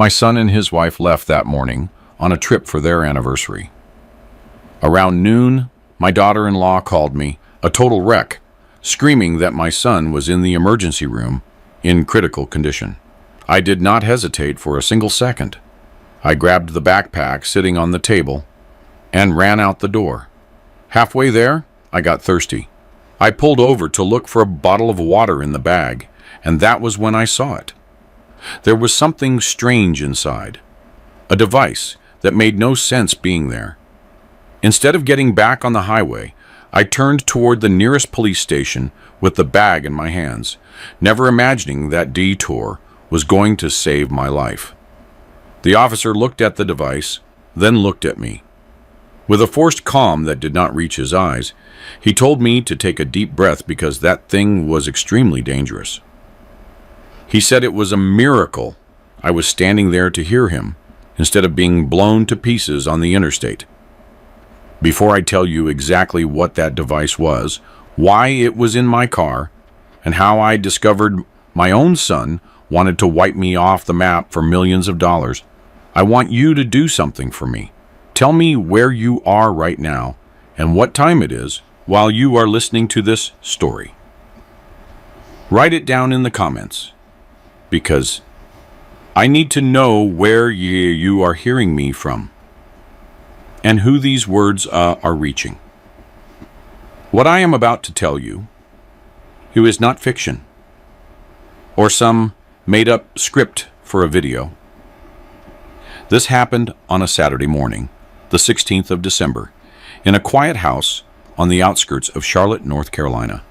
My son and his wife left that morning on a trip for their anniversary. Around noon, my daughter-in-law called me, a total wreck, screaming that my son was in the emergency room in critical condition. I did not hesitate for a single second. I grabbed the backpack sitting on the table and ran out the door. Halfway there, I got thirsty. I pulled over to look for a bottle of water in the bag, and that was when I saw it. There was something strange inside, a device that made no sense being there. Instead of getting back on the highway, I turned toward the nearest police station with the bag in my hands, never imagining that detour was going to save my life. The officer looked at the device, then looked at me. With a forced calm that did not reach his eyes, he told me to take a deep breath because that thing was extremely dangerous. He said it was a miracle I was standing there to hear him, instead of being blown to pieces on the interstate. Before I tell you exactly what that device was, why it was in my car, and how I discovered my own son wanted to wipe me off the map for millions of dollars, I want you to do something for me. Tell me where you are right now and what time it is while you are listening to this story. Write it down in the comments, because I need to know where you are hearing me from and who these words are reaching. What I am about to tell you, it is not fiction or some made-up script for a video. This happened on a Saturday morning, the 16th of December, in a quiet house on the outskirts of Charlotte, North Carolina.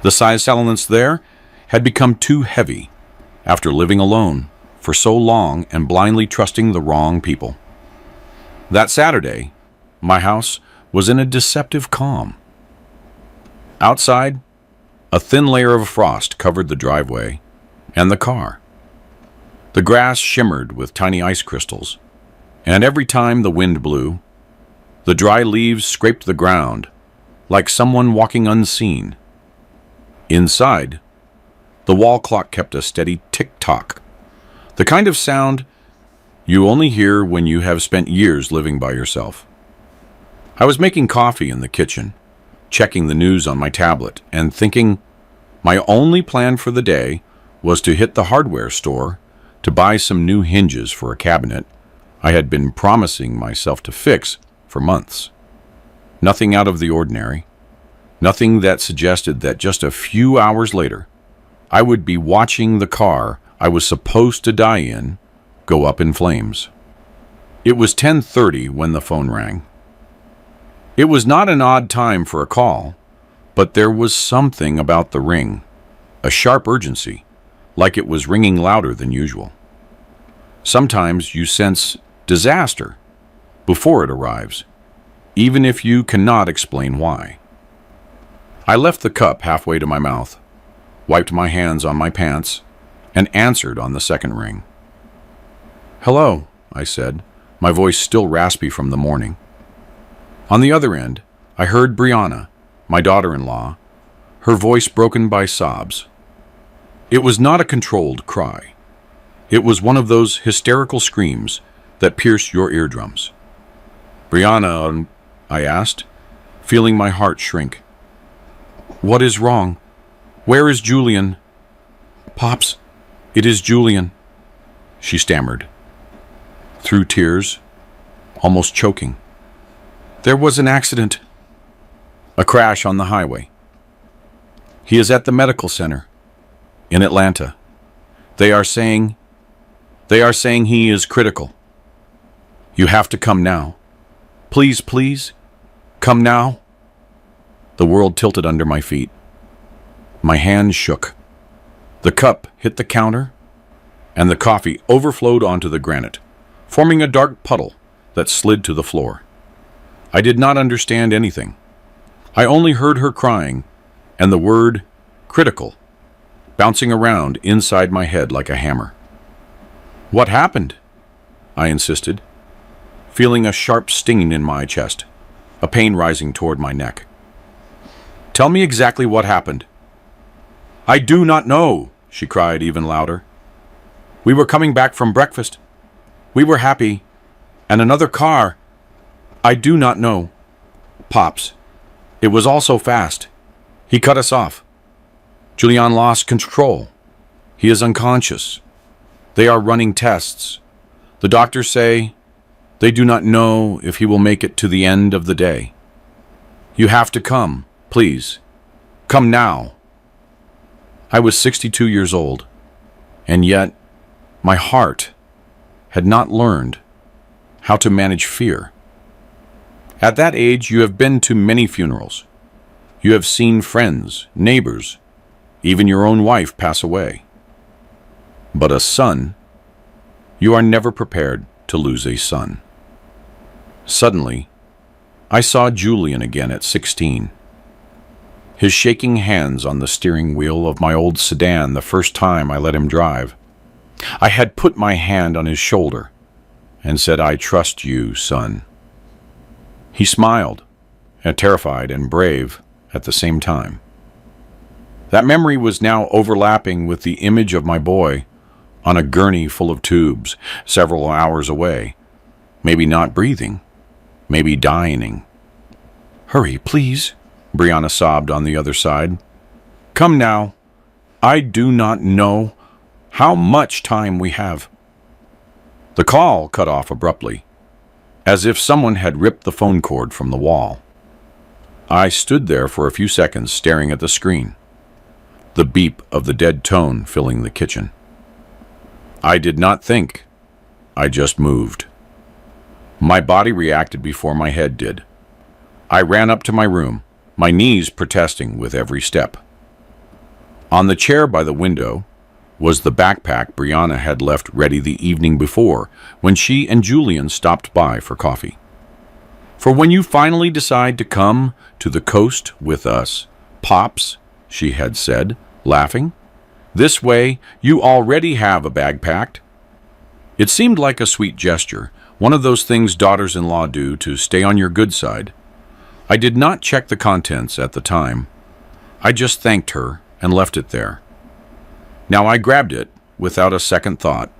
The silence there had become too heavy after living alone for so long and blindly trusting the wrong people. That Saturday, my house was in a deceptive calm. Outside, a thin layer of frost covered the driveway and the car. The grass shimmered with tiny ice crystals, and every time the wind blew, the dry leaves scraped the ground like someone walking unseen. Inside, the wall clock kept a steady tick-tock, the kind of sound you only hear when you have spent years living by yourself. I was making coffee in the kitchen, checking the news on my tablet, and thinking my only plan for the day was to hit the hardware store to buy some new hinges for a cabinet I had been promising myself to fix for months. Nothing out of the ordinary, nothing that suggested that just a few hours later, I would be watching the car I was supposed to die in go up in flames. It was 10:30 when the phone rang. It was not an odd time for a call, but there was something about the ring, a sharp urgency, like it was ringing louder than usual. Sometimes you sense disaster before it arrives, even if you cannot explain why. I left the cup halfway to my mouth, wiped my hands on my pants, and answered on the second ring. "Hello," I said, my voice still raspy from the morning. On the other end, I heard Brianna, my daughter-in-law, her voice broken by sobs. It was not a controlled cry. It was one of those hysterical screams that pierce your eardrums. "Brianna," I asked, feeling my heart shrink. "What is wrong? Where is Julian?" "Pops, it is Julian," she stammered, through tears, almost choking. "There was an accident. A crash on the highway. He is at the medical center in Atlanta. They are saying he is critical. You have to come now. Please, please, come now." The world tilted under my feet. My hands shook. The cup hit the counter, and the coffee overflowed onto the granite, forming a dark puddle that slid to the floor. I did not understand anything. I only heard her crying, and the word critical bouncing around inside my head like a hammer. "What happened?" I insisted, feeling a sharp stinging in my chest, a pain rising toward my neck. "Tell me exactly what happened." "I do not know," she cried even louder. We were coming back from breakfast. We were happy. And another car. I do not know. Pops. It was all so fast. He cut us off. Julian lost control. He is unconscious. They are running tests. The doctors say they do not know if he will make it to the end of the day. You have to come, please. Come now. I was 62 years old, and yet my heart had not learned how to manage fear. At that age, you have been to many funerals. You have seen friends, neighbors, even your own wife pass away. But a son, you are never prepared to lose a son. Suddenly, I saw Julian again at 16. His shaking hands on the steering wheel of my old sedan the first time I let him drive. I had put my hand on his shoulder and said, "I trust you, son." He smiled, terrified and brave at the same time. That memory was now overlapping with the image of my boy on a gurney full of tubes, several hours away, maybe not breathing, maybe dying. "Hurry, please," Brianna sobbed on the other side. "Come now. I do not know how much time we have." The call cut off abruptly, as if someone had ripped the phone cord from the wall. I stood there for a few seconds staring at the screen, the beep of the dead tone filling the kitchen. I did not think. I just moved. My body reacted before my head did. I ran up to my room, my knees protesting with every step. On the chair by the window was the backpack Brianna had left ready the evening before when she and Julian stopped by for coffee. "For when you finally decide to come to the coast with us, Pops," she had said, laughing. "This way, you already have a bag packed." It seemed like a sweet gesture, one of those things daughters-in-law do to stay on your good side. I did not check the contents at the time. I just thanked her and left it there. Now I grabbed it without a second thought.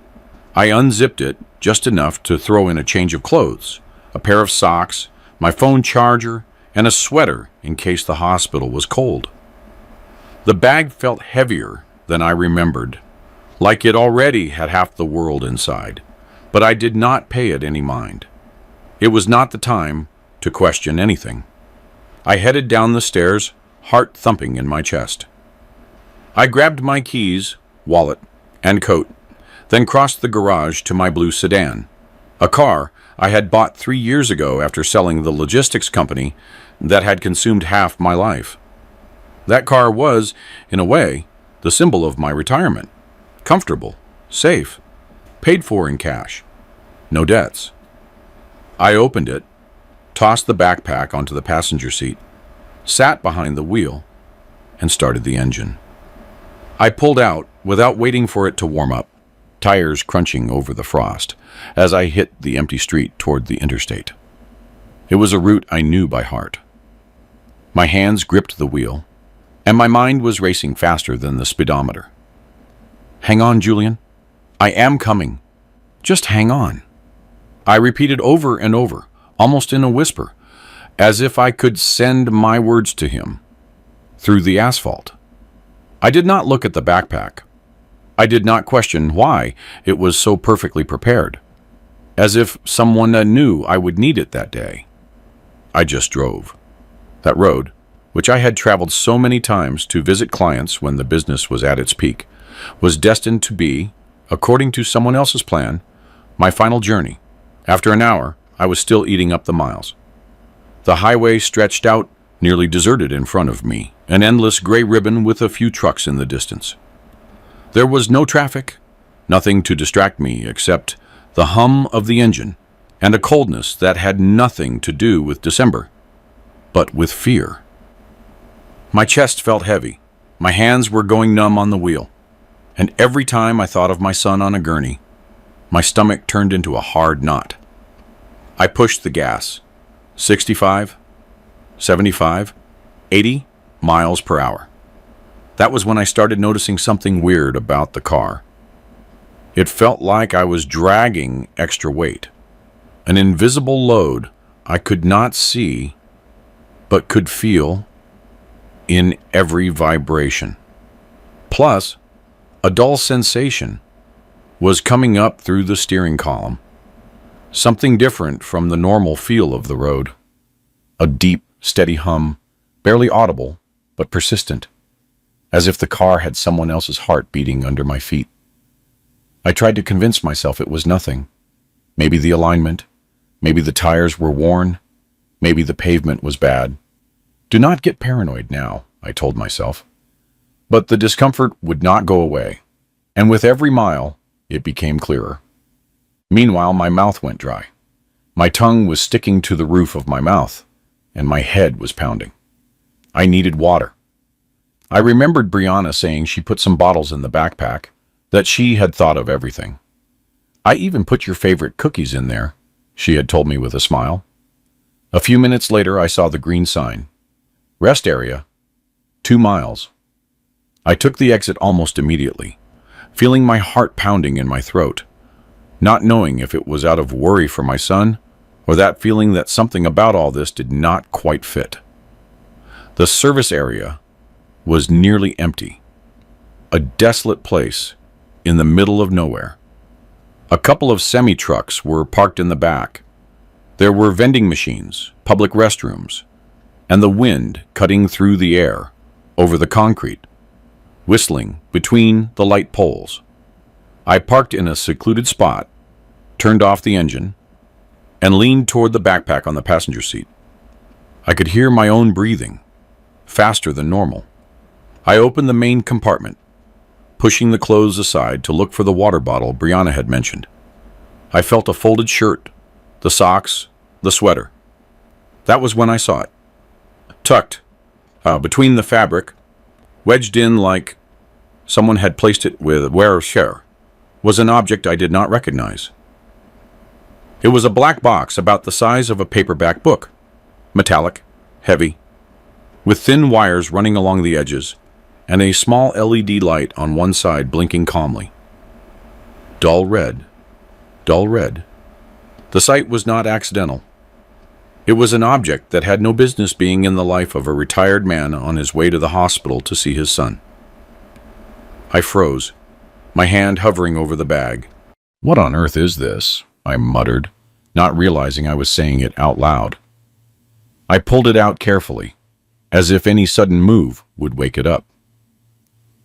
I unzipped it just enough to throw in a change of clothes, a pair of socks, my phone charger, and a sweater in case the hospital was cold. The bag felt heavier than I remembered, like it already had half the world inside, but I did not pay it any mind. It was not the time to question anything. I headed down the stairs, heart thumping in my chest. I grabbed my keys, wallet, and coat, then crossed the garage to my blue sedan, a car I had bought 3 years ago after selling the logistics company that had consumed half my life. That car was, in a way, the symbol of my retirement. Comfortable, safe, paid for in cash, no debts. I opened it, tossed the backpack onto the passenger seat, sat behind the wheel, and started the engine. I pulled out without waiting for it to warm up, tires crunching over the frost, as I hit the empty street toward the interstate. It was a route I knew by heart. My hands gripped the wheel, and my mind was racing faster than the speedometer. "Hang on, Julian. I am coming. Just hang on," I repeated over and over, almost in a whisper, as if I could send my words to him through the asphalt. I did not look at the backpack. I did not question why it was so perfectly prepared, as if someone knew I would need it that day. I just drove. That road, which I had traveled so many times to visit clients when the business was at its peak, was destined to be, according to someone else's plan, my final journey. After an hour, I was still eating up the miles. The highway stretched out, nearly deserted in front of me, an endless gray ribbon with a few trucks in the distance. There was no traffic, nothing to distract me except the hum of the engine and a coldness that had nothing to do with December, but with fear. My chest felt heavy, my hands were going numb on the wheel, and every time I thought of my son on a gurney, my stomach turned into a hard knot. I pushed the gas, 65, 75, 80 miles per hour. That was when I started noticing something weird about the car. It felt like I was dragging extra weight, an invisible load I could not see but could feel in every vibration. Plus, a dull sensation was coming up through the steering column, something different from the normal feel of the road. A deep, steady hum, barely audible, but persistent, as if the car had someone else's heart beating under my feet. I tried to convince myself it was nothing. Maybe the alignment, maybe the tires were worn, maybe the pavement was bad. Do not get paranoid now, I told myself. But the discomfort would not go away, and with every mile, it became clearer. Meanwhile, my mouth went dry. My tongue was sticking to the roof of my mouth, and my head was pounding. I needed water. I remembered Brianna saying she put some bottles in the backpack, that she had thought of everything. I even put your favorite cookies in there, she had told me with a smile. A few minutes later, I saw the green sign. Rest area, 2 miles. I took the exit almost immediately, feeling my heart pounding in my throat, not knowing if it was out of worry for my son or that feeling that something about all this did not quite fit. The service area was nearly empty, a desolate place in the middle of nowhere. A couple of semi-trucks were parked in the back. There were vending machines, public restrooms, and the wind cutting through the air over the concrete, whistling between the light poles. I parked in a secluded spot, turned off the engine, and leaned toward the backpack on the passenger seat. I could hear my own breathing, faster than normal. I opened the main compartment, pushing the clothes aside to look for the water bottle Brianna had mentioned. I felt a folded shirt, the socks, the sweater. That was when I saw it. Tucked between the fabric, wedged in like someone had placed it with wear-share, was an object I did not recognize. It was a black box about the size of a paperback book, metallic, heavy, with thin wires running along the edges, and a small LED light on one side blinking calmly. Dull red, dull red. The sight was not accidental. It was an object that had no business being in the life of a retired man on his way to the hospital to see his son. I froze, my hand hovering over the bag. "What on earth is this?" I muttered, not realizing I was saying it out loud. I pulled it out carefully, as if any sudden move would wake it up.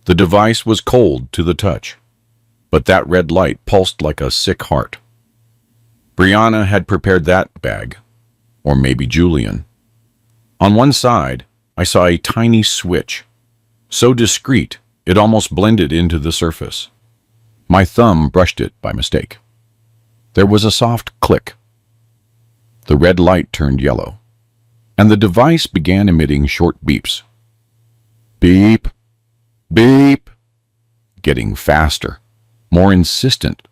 The device was cold to the touch, but that red light pulsed like a sick heart. Brianna had prepared that bag, or maybe Julian. On one side, I saw a tiny switch, so discreet it almost blended into the surface. My thumb brushed it by mistake. There was a soft click. The red light turned yellow, and the device began emitting short beeps. Beep, beep, getting faster, more insistent,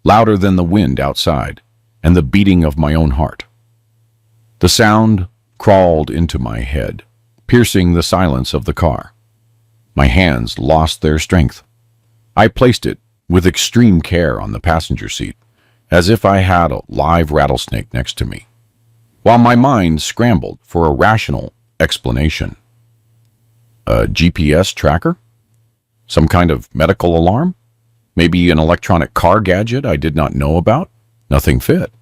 louder than the wind outside and the beating of my own heart. The sound crawled into my head, piercing the silence of the car. My hands lost their strength. I placed it with extreme care on the passenger seat, as if I had a live rattlesnake next to me, while my mind scrambled for a rational explanation. A GPS tracker? Some kind of medical alarm? Maybe an electronic car gadget I did not know about? Nothing fit.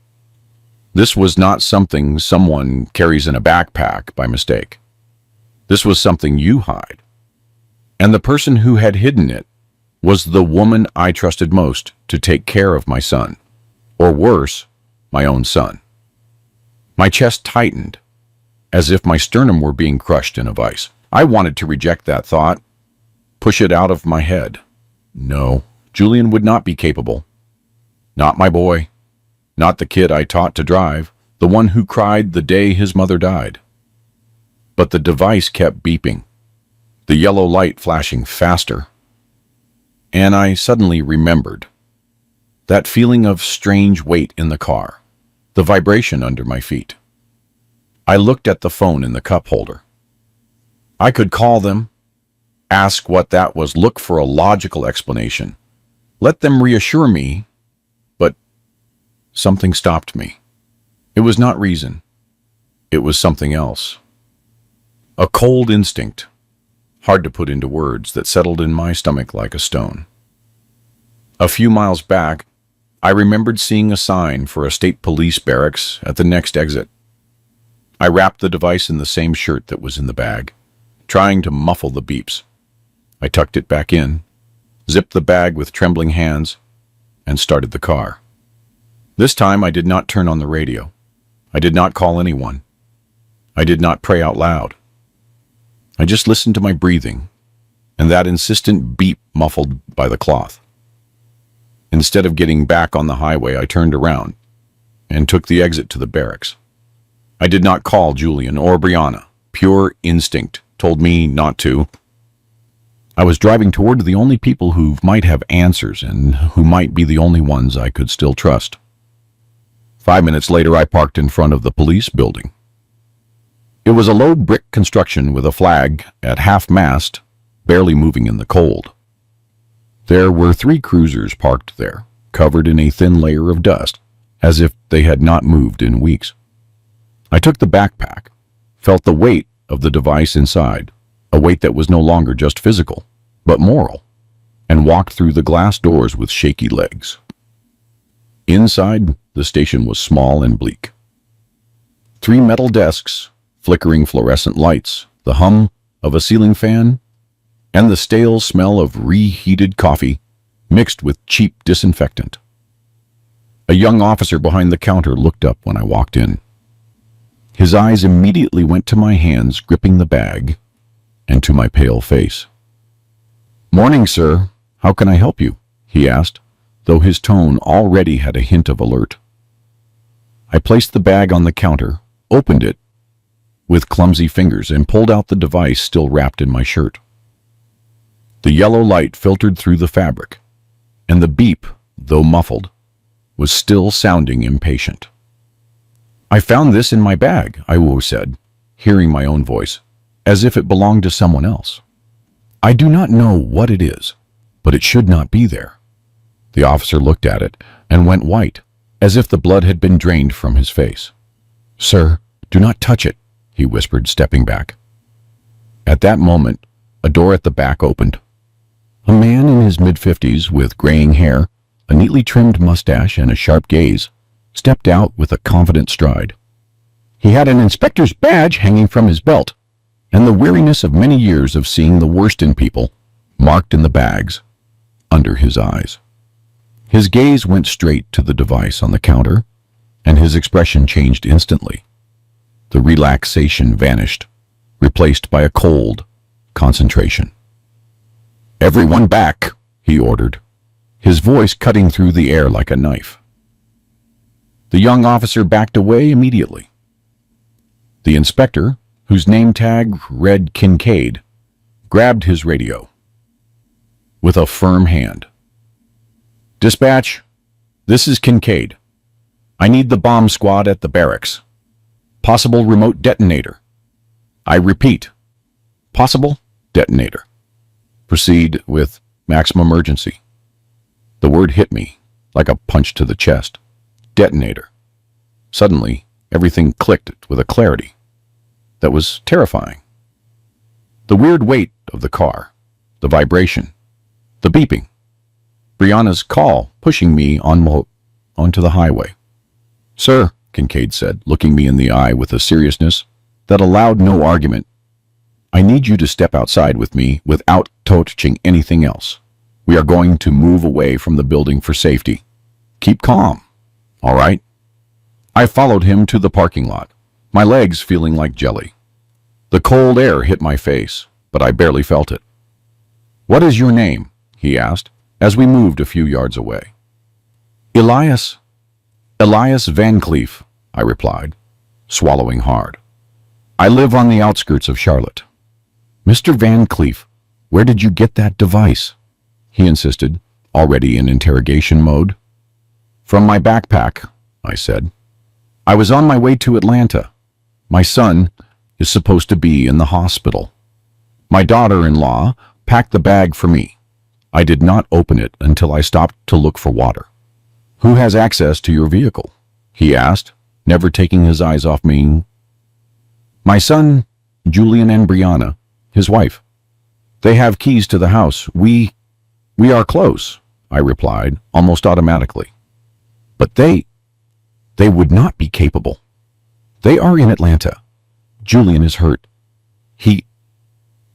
This was not something someone carries in a backpack by mistake. This was something you hide. And the person who had hidden it was the woman I trusted most to take care of my son, or worse, my own son. My chest tightened, as if my sternum were being crushed in a vice. I wanted to reject that thought, push it out of my head. No, Julian would not be capable. Not my boy. Not the kid I taught to drive, the one who cried the day his mother died. But the device kept beeping, the yellow light flashing faster. And I suddenly remembered that feeling of strange weight in the car, the vibration under my feet. I looked at the phone in the cup holder. I could call them, ask what that was, look for a logical explanation. let them reassure me, but something stopped me. It was not reason. It was something else. A cold instinct, hard to put into words, that settled in my stomach like a stone. A few miles back, I remembered seeing a sign for a state police barracks at the next exit. I wrapped the device in the same shirt that was in the bag, trying to muffle the beeps. I tucked it back in, zipped the bag with trembling hands, and started the car. This time I did not turn on the radio. I did not call anyone. I did not pray out loud. I just listened to my breathing, and that insistent beep muffled by the cloth. Instead of getting back on the highway, I turned around and took the exit to the barracks. I did not call Julian or Brianna. Pure instinct told me not to. I was driving toward the only people who might have answers and who might be the only ones I could still trust. 5 minutes later, I parked in front of the police building. It was a low brick construction with a flag at half-mast, barely moving in the cold. There were 3 cruisers parked there, covered in a thin layer of dust, as if they had not moved in weeks. I took the backpack, felt the weight of the device inside, a weight that was no longer just physical, but moral, and walked through the glass doors with shaky legs. Inside, the station was small and bleak. 3 metal desks, flickering fluorescent lights, the hum of a ceiling fan, and the stale smell of reheated coffee mixed with cheap disinfectant. A young officer behind the counter looked up when I walked in. His eyes immediately went to my hands gripping the bag and to my pale face. "Morning, sir. How can I help you?" he asked, though his tone already had a hint of alert. I placed the bag on the counter, opened it with clumsy fingers, and pulled out the device still wrapped in my shirt. The yellow light filtered through the fabric, and the beep, though muffled, was still sounding impatient. "I found this in my bag," I said, hearing my own voice, as if it belonged to someone else. "I do not know what it is, but it should not be there." The officer looked at it and went white, as if the blood had been drained from his face. "Sir, do not touch it," he whispered, stepping back. At that moment, a door at the back opened. A man in his mid-50s with graying hair, a neatly trimmed mustache, and a sharp gaze stepped out with a confident stride. He had an inspector's badge hanging from his belt, and the weariness of many years of seeing the worst in people marked in the bags under his eyes. His gaze went straight to the device on the counter, and his expression changed instantly. The relaxation vanished, replaced by a cold concentration. "Everyone back," he ordered, his voice cutting through the air like a knife. The young officer backed away immediately. The inspector, whose name tag read Kincaid, grabbed his radio. With a firm hand. "Dispatch, this is Kincaid. I need the bomb squad at the barracks. Possible remote detonator. I repeat, possible detonator. Proceed with maximum urgency." The word hit me like a punch to the chest. Detonator. Suddenly, everything clicked with a clarity that was terrifying. The weird weight of the car, the vibration, the beeping, Brianna's call pushing me onto the highway. "Sir," Kincaid said, looking me in the eye with a seriousness that allowed no argument, "I need you to step outside with me without touching anything else. We are going to move away from the building for safety. Keep calm, all right?" I followed him to the parking lot, my legs feeling like jelly. The cold air hit my face, but I barely felt it. "What is your name?" he asked, as we moved a few yards away. Elias Van Cleef," I replied, swallowing hard. "I live on the outskirts of Charlotte." "Mr. Van Cleef, where did you get that device?" he insisted, already in interrogation mode. "From my backpack," I said. "I was on my way to Atlanta. My son is supposed to be in the hospital. My daughter-in-law packed the bag for me. I did not open it until I stopped to look for water. "Who has access to your vehicle?" he asked, never taking his eyes off me. "My son, Julian, and Brianna, his wife. They have keys to the house. We are close," I replied, almost automatically. "But they would not be capable. They are in Atlanta. Julian is hurt.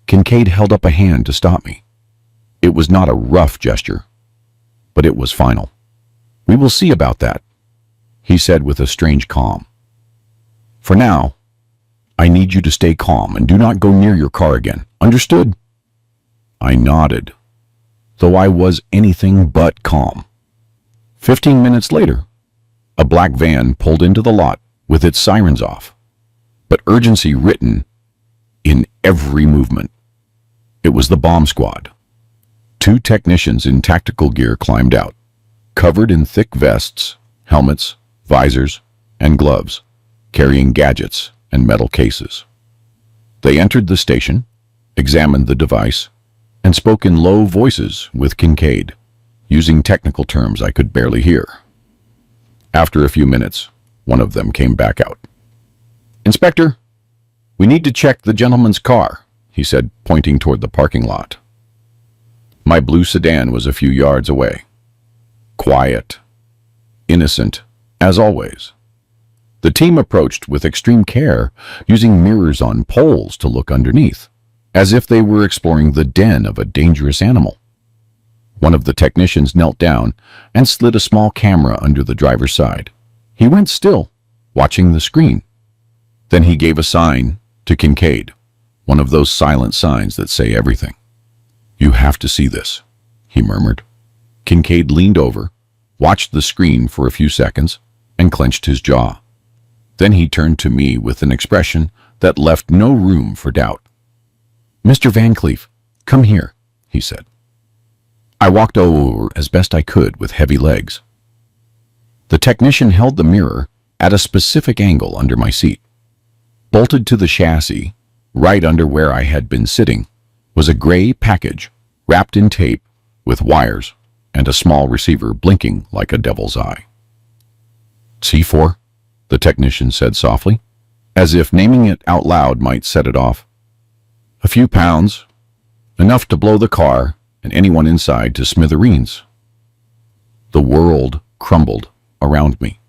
Kincaid held up a hand to stop me. It was not a rough gesture, but it was final. "We will see about that," he said with a strange calm. "For now, I need you to stay calm and do not go near your car again. Understood?" I nodded, though I was anything but calm. 15 minutes later, a black van pulled into the lot with its sirens off, but urgency written in every movement. It was the bomb squad. 2 technicians in tactical gear climbed out, covered in thick vests, helmets, visors, and gloves, carrying gadgets and metal cases. They entered the station, examined the device, and spoke in low voices with Kincaid, using technical terms I could barely hear. After a few minutes, one of them came back out. "Inspector, we need to check the gentleman's car," he said, pointing toward the parking lot. My blue sedan was a few yards away. Quiet, innocent, as always. The team approached with extreme care, using mirrors on poles to look underneath, as if they were exploring the den of a dangerous animal. One of the technicians knelt down and slid a small camera under the driver's side. He went still, watching the screen. Then he gave a sign to Kincaid, one of those silent signs that say everything. "You have to see this," he murmured. Kincaid leaned over, watched the screen for a few seconds, and clenched his jaw. Then he turned to me with an expression that left no room for doubt. "Mr. Van Cleef, come here," he said. I walked over as best I could with heavy legs. The technician held the mirror at a specific angle under my seat. Bolted to the chassis, right under where I had been sitting, was a gray package wrapped in tape with wires and a small receiver blinking like a devil's eye. "C4," the technician said softly, as if naming it out loud might set it off. "A few pounds, enough to blow the car and anyone inside to smithereens." The world crumbled around me.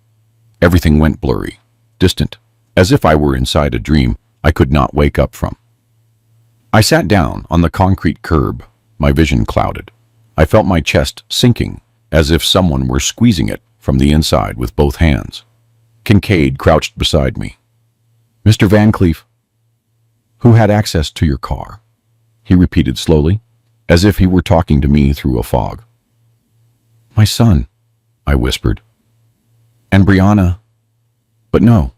Everything went blurry, distant, as if I were inside a dream I could not wake up from. I sat down on the concrete curb, my vision clouded. I felt my chest sinking, as if someone were squeezing it from the inside with both hands. Kincaid crouched beside me. "Mr. Van Cleef, who had access to your car?" he repeated slowly, as if he were talking to me through a fog. "My son," I whispered. "And Brianna. But no,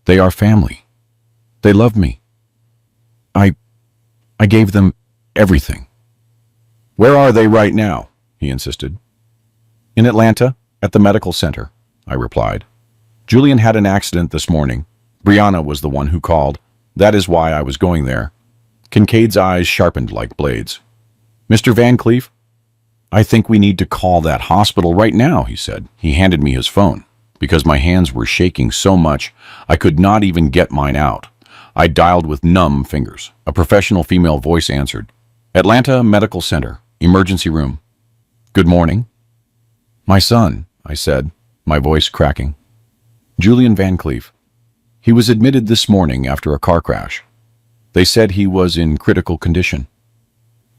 they are family. They love me. I gave them everything." "Where are they right now?" he insisted. "In Atlanta, at the medical center," I replied. "Julian had an accident this morning. Brianna was the one who called. That is why I was going there." Kincaid's eyes sharpened like blades. "Mr. Van Cleef, I think we need to call that hospital right now," he said. He handed me his phone. Because my hands were shaking so much, I could not even get mine out. I dialed with numb fingers. A professional female voice answered. "Atlanta Medical Center, emergency room." "Good morning." "My son," I said, my voice cracking. "Julian Van Cleef. He was admitted this morning after a car crash. They said he was in critical condition."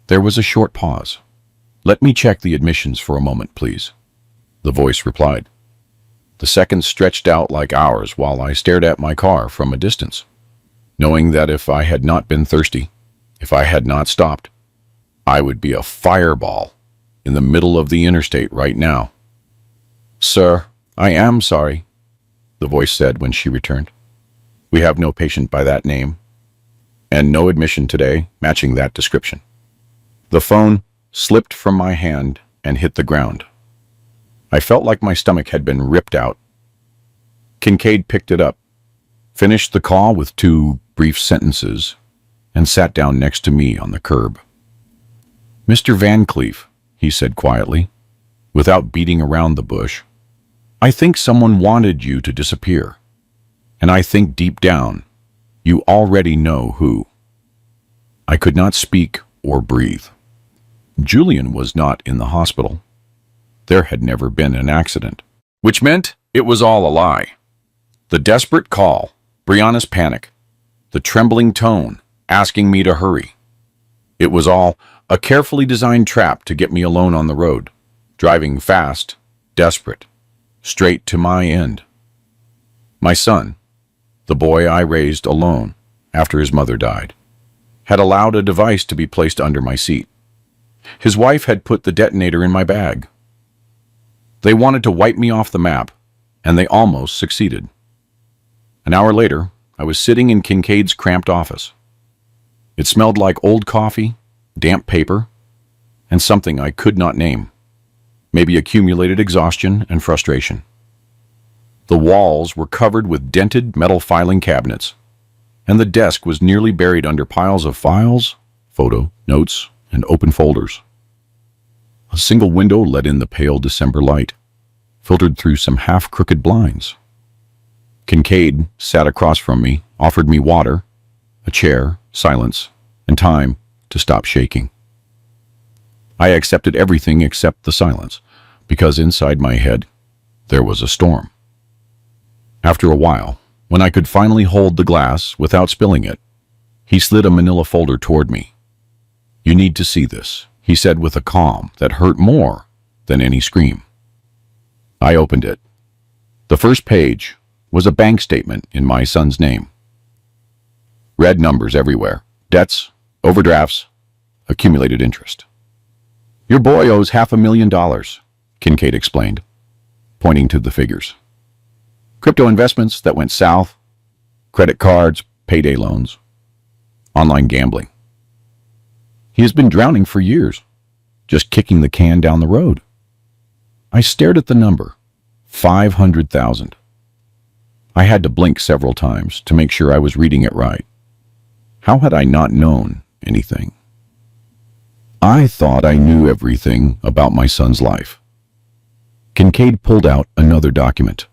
There was a short pause. "Let me check the admissions for a moment, please," the voice replied. The seconds stretched out like hours while I stared at my car from a distance, knowing that if I had not been thirsty, if I had not stopped, I would be a fireball in the middle of the interstate right now. "Sir, I am sorry," the voice said when she returned. "We have no patient by that name, and no admission today matching that description." The phone slipped from my hand and hit the ground. I felt like my stomach had been ripped out. Kincaid picked it up, finished the call with 2 brief sentences, and sat down next to me on the curb. "Mr. Van Cleef," he said quietly, without beating around the bush. I think someone wanted you to disappear. And I think deep down, you already know who. I could not speak or breathe. Julian was not in the hospital. There had never been an accident, which meant it was all a lie. The desperate call, Brianna's panic, the trembling tone asking me to hurry. It was all a carefully designed trap to get me alone on the road, driving fast, desperate, straight to my end. My son, the boy I raised alone after his mother died, had allowed a device to be placed under my seat. His wife had put the detonator in my bag. They wanted to wipe me off the map, and they almost succeeded. An hour later, I was sitting in Kincaid's cramped office. It smelled like old coffee, damp paper, and something I could not name. Maybe accumulated exhaustion and frustration. The walls were covered with dented metal filing cabinets, and the desk was nearly buried under piles of files, photo, notes, and open folders. A single window let in the pale December light, filtered through some half-crooked blinds. Kincaid sat across from me, offered me water, a chair, silence, and time to stop shaking. I accepted everything except the silence, because inside my head there was a storm. After a while, when I could finally hold the glass without spilling it, he slid a manila folder toward me. "You need to see this," he said with a calm that hurt more than any scream. I opened it. The first page was a bank statement in my son's name. Red numbers everywhere. Debts, overdrafts, accumulated interest. "Your boy owes $500,000, Kincaid explained, pointing to the figures. Crypto investments that went south, credit cards, payday loans, online gambling. He has been drowning for years, just kicking the can down the road." I stared at the number, 500,000. I had to blink several times to make sure I was reading it right. How had I not known anything? I thought I knew everything about my son's life. Kincaid pulled out another document.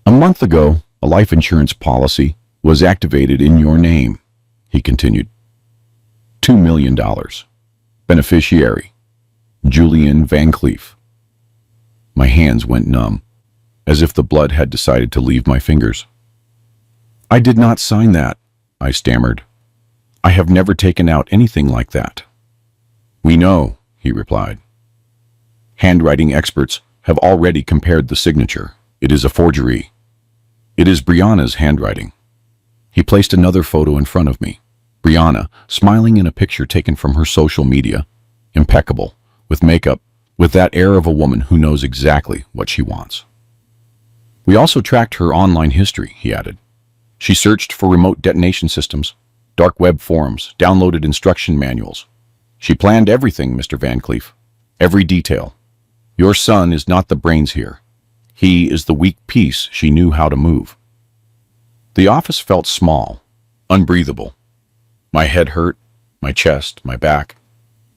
"A month ago, a life insurance policy was activated in your name," he continued. $2 million. Beneficiary, Julian Van Cleef. My hands went numb, as if the blood had decided to leave my fingers. "I did not sign that," I stammered. "I have never taken out anything like that." "We know," he replied. "Handwriting experts have already compared the signature. It is a forgery. It is Brianna's handwriting." He placed another photo in front of me. Brianna, smiling in a picture taken from her social media, impeccable, with makeup, with that air of a woman who knows exactly what she wants. "We also tracked her online history," he added. "She searched for remote detonation systems, dark web forums, downloaded instruction manuals. She planned everything, Mr. Van Cleef. Every detail. Your son is not the brains here. He is the weak piece she knew how to move." The office felt small, unbreathable. My head hurt, my chest, my back,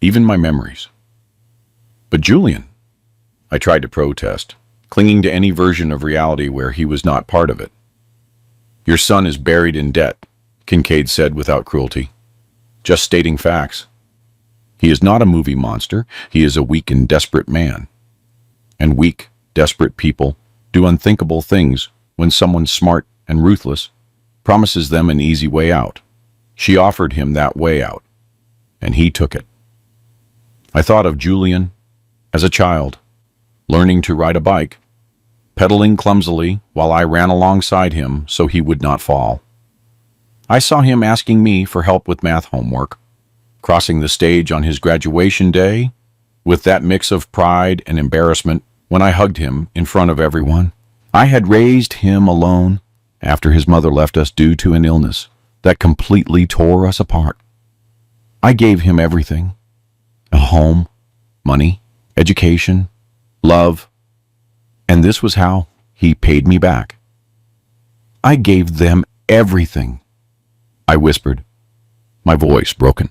even my memories. "But Julian," I tried to protest, clinging to any version of reality where he was not part of it. "Your son is buried in debt," Kincaid said without cruelty, just stating facts. "He is not a movie monster. He is a weak and desperate man. And weak, desperate people do unthinkable things when someone smart and ruthless promises them an easy way out. She offered him that way out, and he took it." I thought of Julian as a child, learning to ride a bike, pedaling clumsily while I ran alongside him so he would not fall. I saw him asking me for help with math homework, crossing the stage on his graduation day with that mix of pride and embarrassment when I hugged him in front of everyone. I had raised him alone after his mother left us due to an illness that completely tore us apart. I gave him everything: a home, money, education, love, and this was how he paid me back. I gave them everything, I whispered, my voice broken.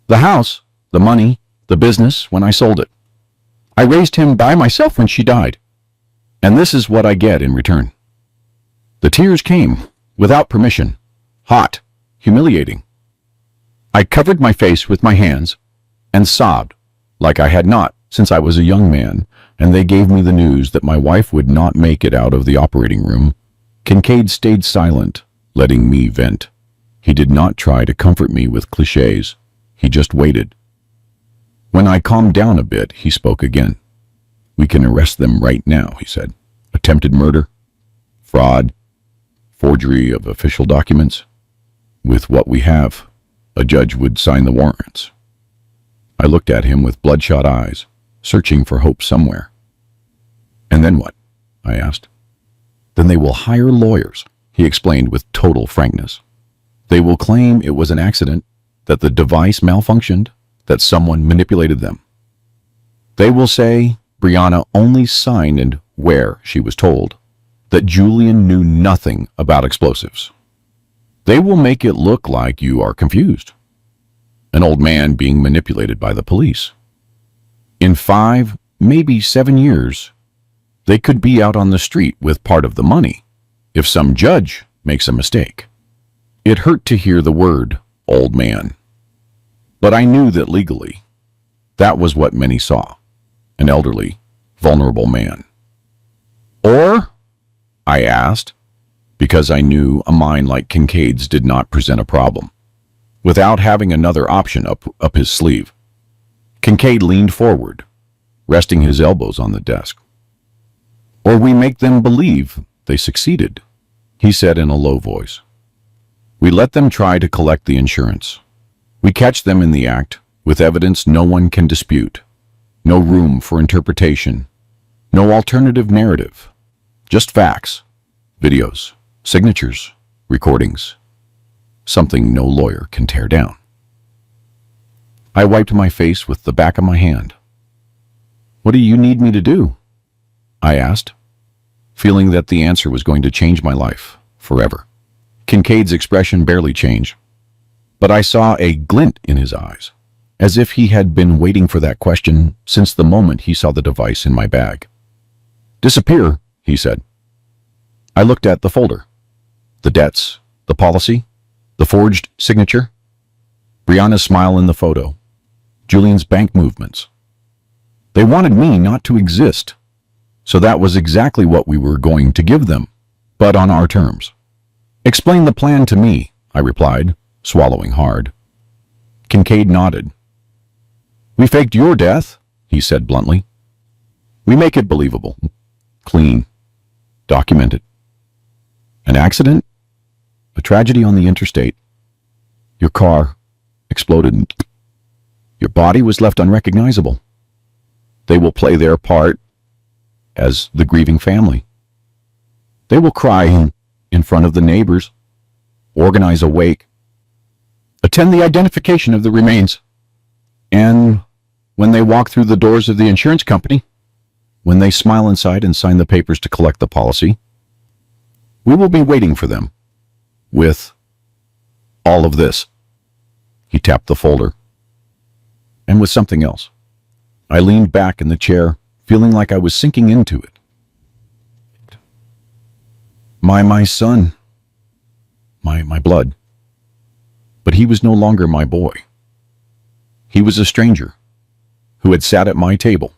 "The house, the money, the business when I sold it. I raised him by myself when she died. And this is what I get in return. The tears came, without permission, hot, humiliating. I covered my face with my hands and sobbed like I had not since I was a young man, and they gave me the news that my wife would not make it out of the operating room. Kincaid stayed silent, letting me vent. He did not try to comfort me with cliches. He just waited. When I calmed down a bit, he spoke again. "We can arrest them right now," he said. "Attempted murder, fraud, forgery of official documents. With what we have, a judge would sign the warrants." I looked at him with bloodshot eyes, searching for hope somewhere. "And then what?" I asked. "Then they will hire lawyers," he explained with total frankness. "They will claim it was an accident, that the device malfunctioned, that someone manipulated them. They will say Brianna only signed where she was told, that Julian knew nothing about explosives. They will make it look like you are confused. An old man being manipulated by the police. In 5, maybe 7 years, they could be out on the street with part of the money, if some judge makes a mistake." It hurt to hear the word, old man. But I knew that legally, that was what many saw, an elderly, vulnerable man. "Or?" I asked, because I knew a mind like Kincaid's did not present a problem, without having another option up his sleeve. Kincaid leaned forward, resting his elbows on the desk. "Or we make them believe they succeeded," he said in a low voice. "We let them try to collect the insurance. We catch them in the act, with evidence no one can dispute. No room for interpretation. No alternative narrative. Just facts, videos, signatures, recordings. Something no lawyer can tear down." I wiped my face with the back of my hand. "What do you need me to do?" I asked, feeling that the answer was going to change my life forever. Kincaid's expression barely changed, but I saw a glint in his eyes, as if he had been waiting for that question since the moment he saw the device in my bag. "Disappear," he said. I looked at the folder. The debts, the policy, the forged signature, Brianna's smile in the photo, Julian's bank movements. They wanted me not to exist, so that was exactly what we were going to give them, but on our terms. "Explain the plan to me," I replied, swallowing hard. Kincaid nodded. "We faked your death," he said bluntly. "We make it believable, clean, documented. An accident? A tragedy on the interstate. Your car exploded. Your body was left unrecognizable. They will play their part as the grieving family. They will cry in front of the neighbors, organize a wake, attend the identification of the remains, and when they walk through the doors of the insurance company, when they smile inside and sign the papers to collect the policy, we will be waiting for them with all of this." He tapped the folder. "And with something else." I leaned back in the chair, feeling like I was sinking into it. My son. My blood. But he was no longer my boy. He was a stranger who had sat at my table,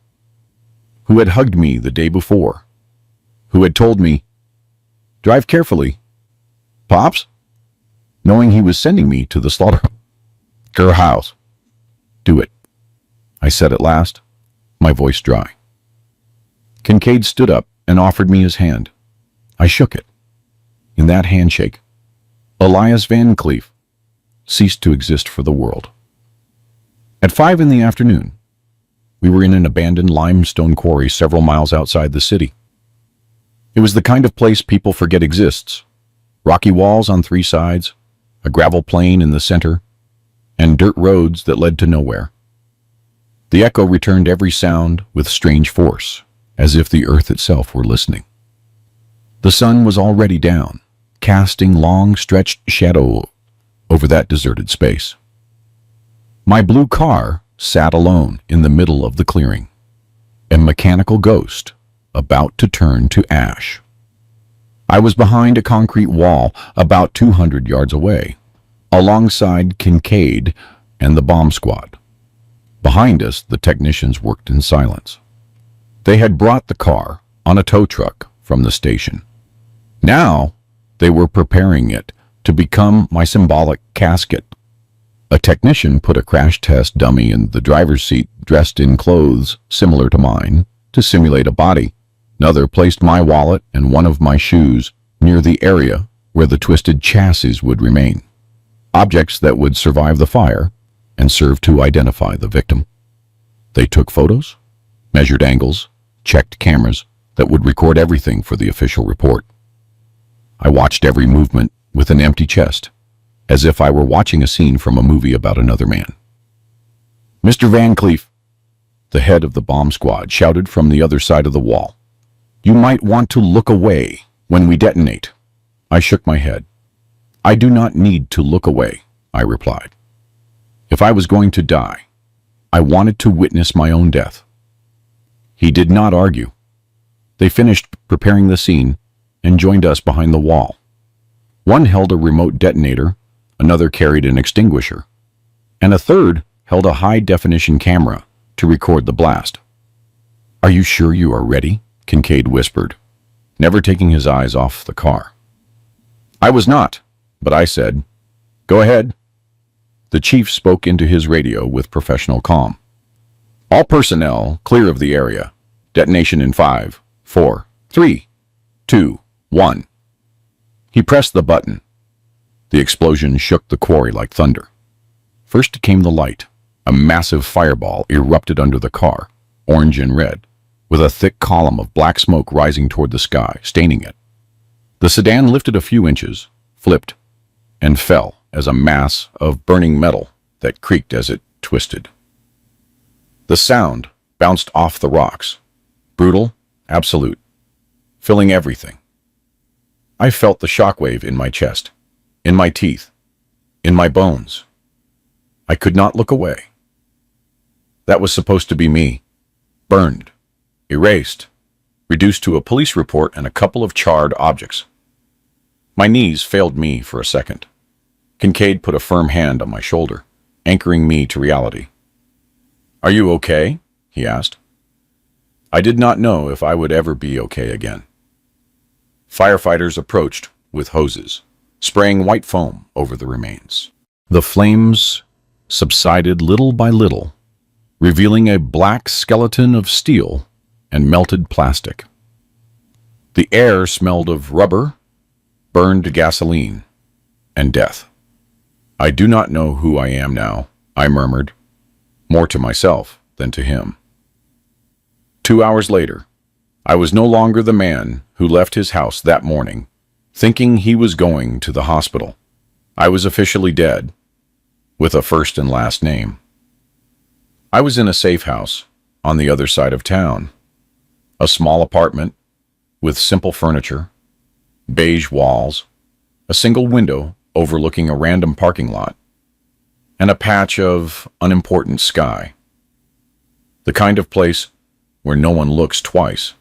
who had hugged me the day before, who had told me, "Drive carefully, Pops," knowing he was sending me to the slaughterhouse. "Do it," I said at last, my voice dry. Kincaid stood up and offered me his hand. I shook it. In that handshake, Elias Van Cleef ceased to exist for the world. At 5 in the afternoon, we were in an abandoned limestone quarry several miles outside the city. It was the kind of place people forget exists. Rocky walls on 3 sides, a gravel plain in the center, and dirt roads that led to nowhere. The echo returned every sound with strange force, as if the earth itself were listening. The sun was already down, casting long stretched shadow over that deserted space. My blue car sat alone in the middle of the clearing, a mechanical ghost about to turn to ash. I was behind a concrete wall about 200 yards away, alongside Kincaid and the bomb squad. Behind us, the technicians worked in silence. They had brought the car on a tow truck from the station. Now, they were preparing it to become my symbolic casket. A technician put a crash test dummy in the driver's seat dressed in clothes similar to mine to simulate a body. Another placed my wallet and one of my shoes near the area where the twisted chassis would remain, objects that would survive the fire and serve to identify the victim. They took photos, measured angles, checked cameras that would record everything for the official report. I watched every movement with an empty chest, as if I were watching a scene from a movie about another man. "Mr. Van Cleef," the head of the bomb squad shouted from the other side of the wall, "you might want to look away when we detonate." I shook my head. "I do not need to look away," I replied. If I was going to die, I wanted to witness my own death. He did not argue. They finished preparing the scene and joined us behind the wall. One held a remote detonator, another carried an extinguisher, and a third held a high-definition camera to record the blast. "Are you sure you are ready?" Kincaid whispered, never taking his eyes off the car. I was not, but I said, "Go ahead." The chief spoke into his radio with professional calm. "All personnel clear of the area. Detonation in 5, 4, 3, 2, 1. He pressed the button. The explosion shook the quarry like thunder. First came the light. A massive fireball erupted under the car, orange and red, with a thick column of black smoke rising toward the sky, staining it. The sedan lifted a few inches, flipped, and fell as a mass of burning metal that creaked as it twisted. The sound bounced off the rocks, brutal, absolute, filling everything. I felt the shockwave in my chest, in my teeth, in my bones. I could not look away. That was supposed to be me, burned, erased, reduced to a police report and a couple of charred objects. My knees failed me for a second. Kincaid put a firm hand on my shoulder, anchoring me to reality. "Are you okay?" he asked. I did not know if I would ever be okay again. Firefighters approached with hoses, spraying white foam over the remains. The flames subsided little by little, revealing a black skeleton of steel and melted plastic. The air smelled of rubber, burned gasoline, and death. "I do not know who I am now," I murmured, more to myself than to him. 2 hours later, I was no longer the man who left his house that morning, thinking he was going to the hospital. I was officially dead, with a first and last name. I was in a safe house on the other side of town, a small apartment with simple furniture, beige walls, a single window overlooking a random parking lot, and a patch of unimportant sky. The kind of place where no one looks twice.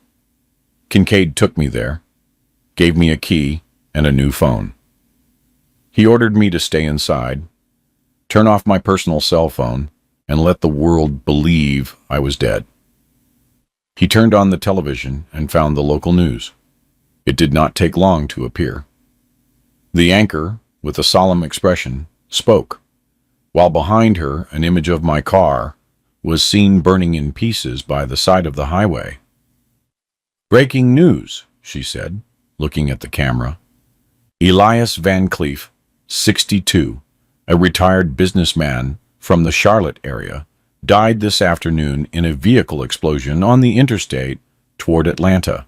Kincaid took me there, gave me a key and a new phone. He ordered me to stay inside, turn off my personal cell phone, and let the world believe I was dead. He turned on the television and found the local news. It did not take long to appear. The anchor, with a solemn expression, spoke, while behind her an image of my car was seen burning in pieces by the side of the highway. "Breaking news," she said, looking at the camera. "Elias Van Cleef, 62, a retired businessman from the Charlotte area, died this afternoon in a vehicle explosion on the interstate toward Atlanta.